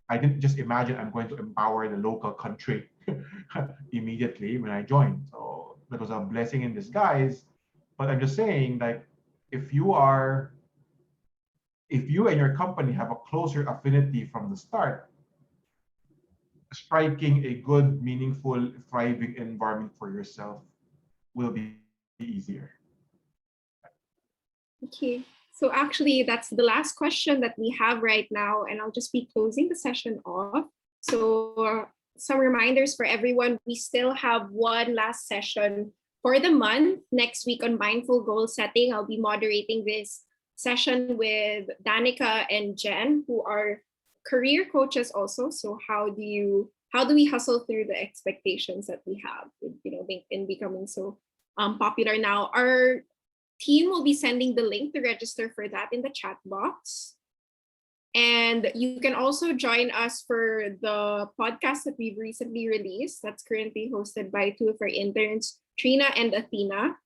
I didn't just imagine I'm going to empower the local country immediately when I joined. So that was a blessing in disguise. But I'm just saying, like, if you are, if you and your company have a closer affinity from the start, striking a good, meaningful, thriving environment for yourself will be easier. Okay. So actually, that's the last question that we have right now, and I'll just be closing the session off. So some reminders for everyone. We still have one last session for the month next week on mindful goal setting. I'll be moderating this session with Danica and Jen, who are career coaches also. So how do we hustle through the expectations that we have with, LinkedIn becoming so popular now? Our team will be sending the link to register for that in the chat box. And you can also join us for the podcast that we've recently released that's currently hosted by two of our interns, Trina and Athena.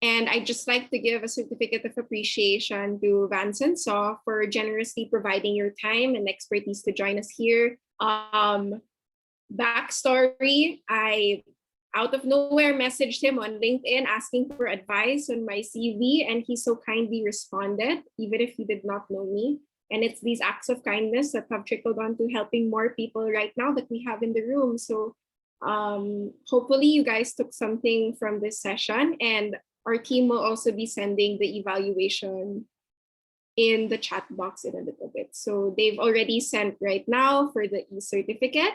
And I'd just like to give a certificate of appreciation to Vanson So for generously providing your time and expertise to join us here. Backstory, I out of nowhere messaged him on LinkedIn asking for advice on my CV, and he so kindly responded, even if he did not know me. And it's these acts of kindness that have trickled on to helping more people right now that we have in the room. So hopefully you guys took something from this session, and our team will also be sending the evaluation in the chat box in a little bit. So they've already sent right now for the e-certificate.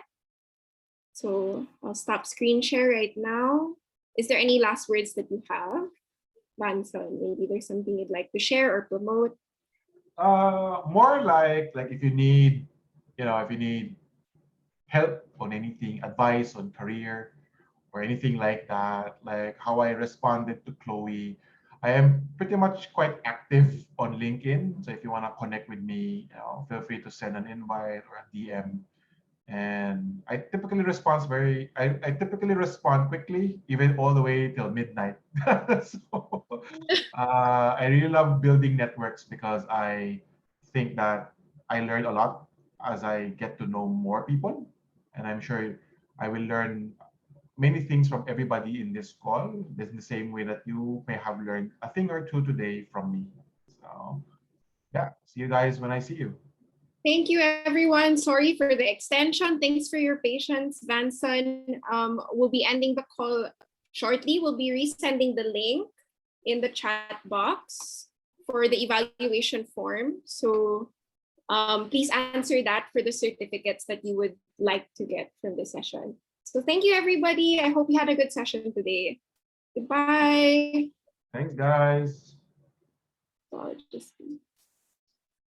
So I'll stop screen share right now. Is there any last words that you have, Vanson? Maybe there's something you'd like to share or promote. More like if you need, if you need help on anything, advice on career or anything like that, like how I responded to Chloe. I am pretty much quite active on LinkedIn. So if you want to connect with me, feel free to send an invite or a DM. And I typically respond quickly, even all the way till midnight. So I really love building networks because I think that I learned a lot as I get to know more people. And I'm sure I will learn many things from everybody in this call, in the same way that you may have learned a thing or two today from me. So, yeah, see you guys when I see you. Thank you, everyone. Sorry for the extension. Thanks for your patience, Vanson. We'll be ending the call shortly. We'll be resending the link in the chat box for the evaluation form. So please answer that for the certificates that you would like to get from the session. So thank you, everybody. I hope you had a good session today. Goodbye. Thanks, guys. So I'll just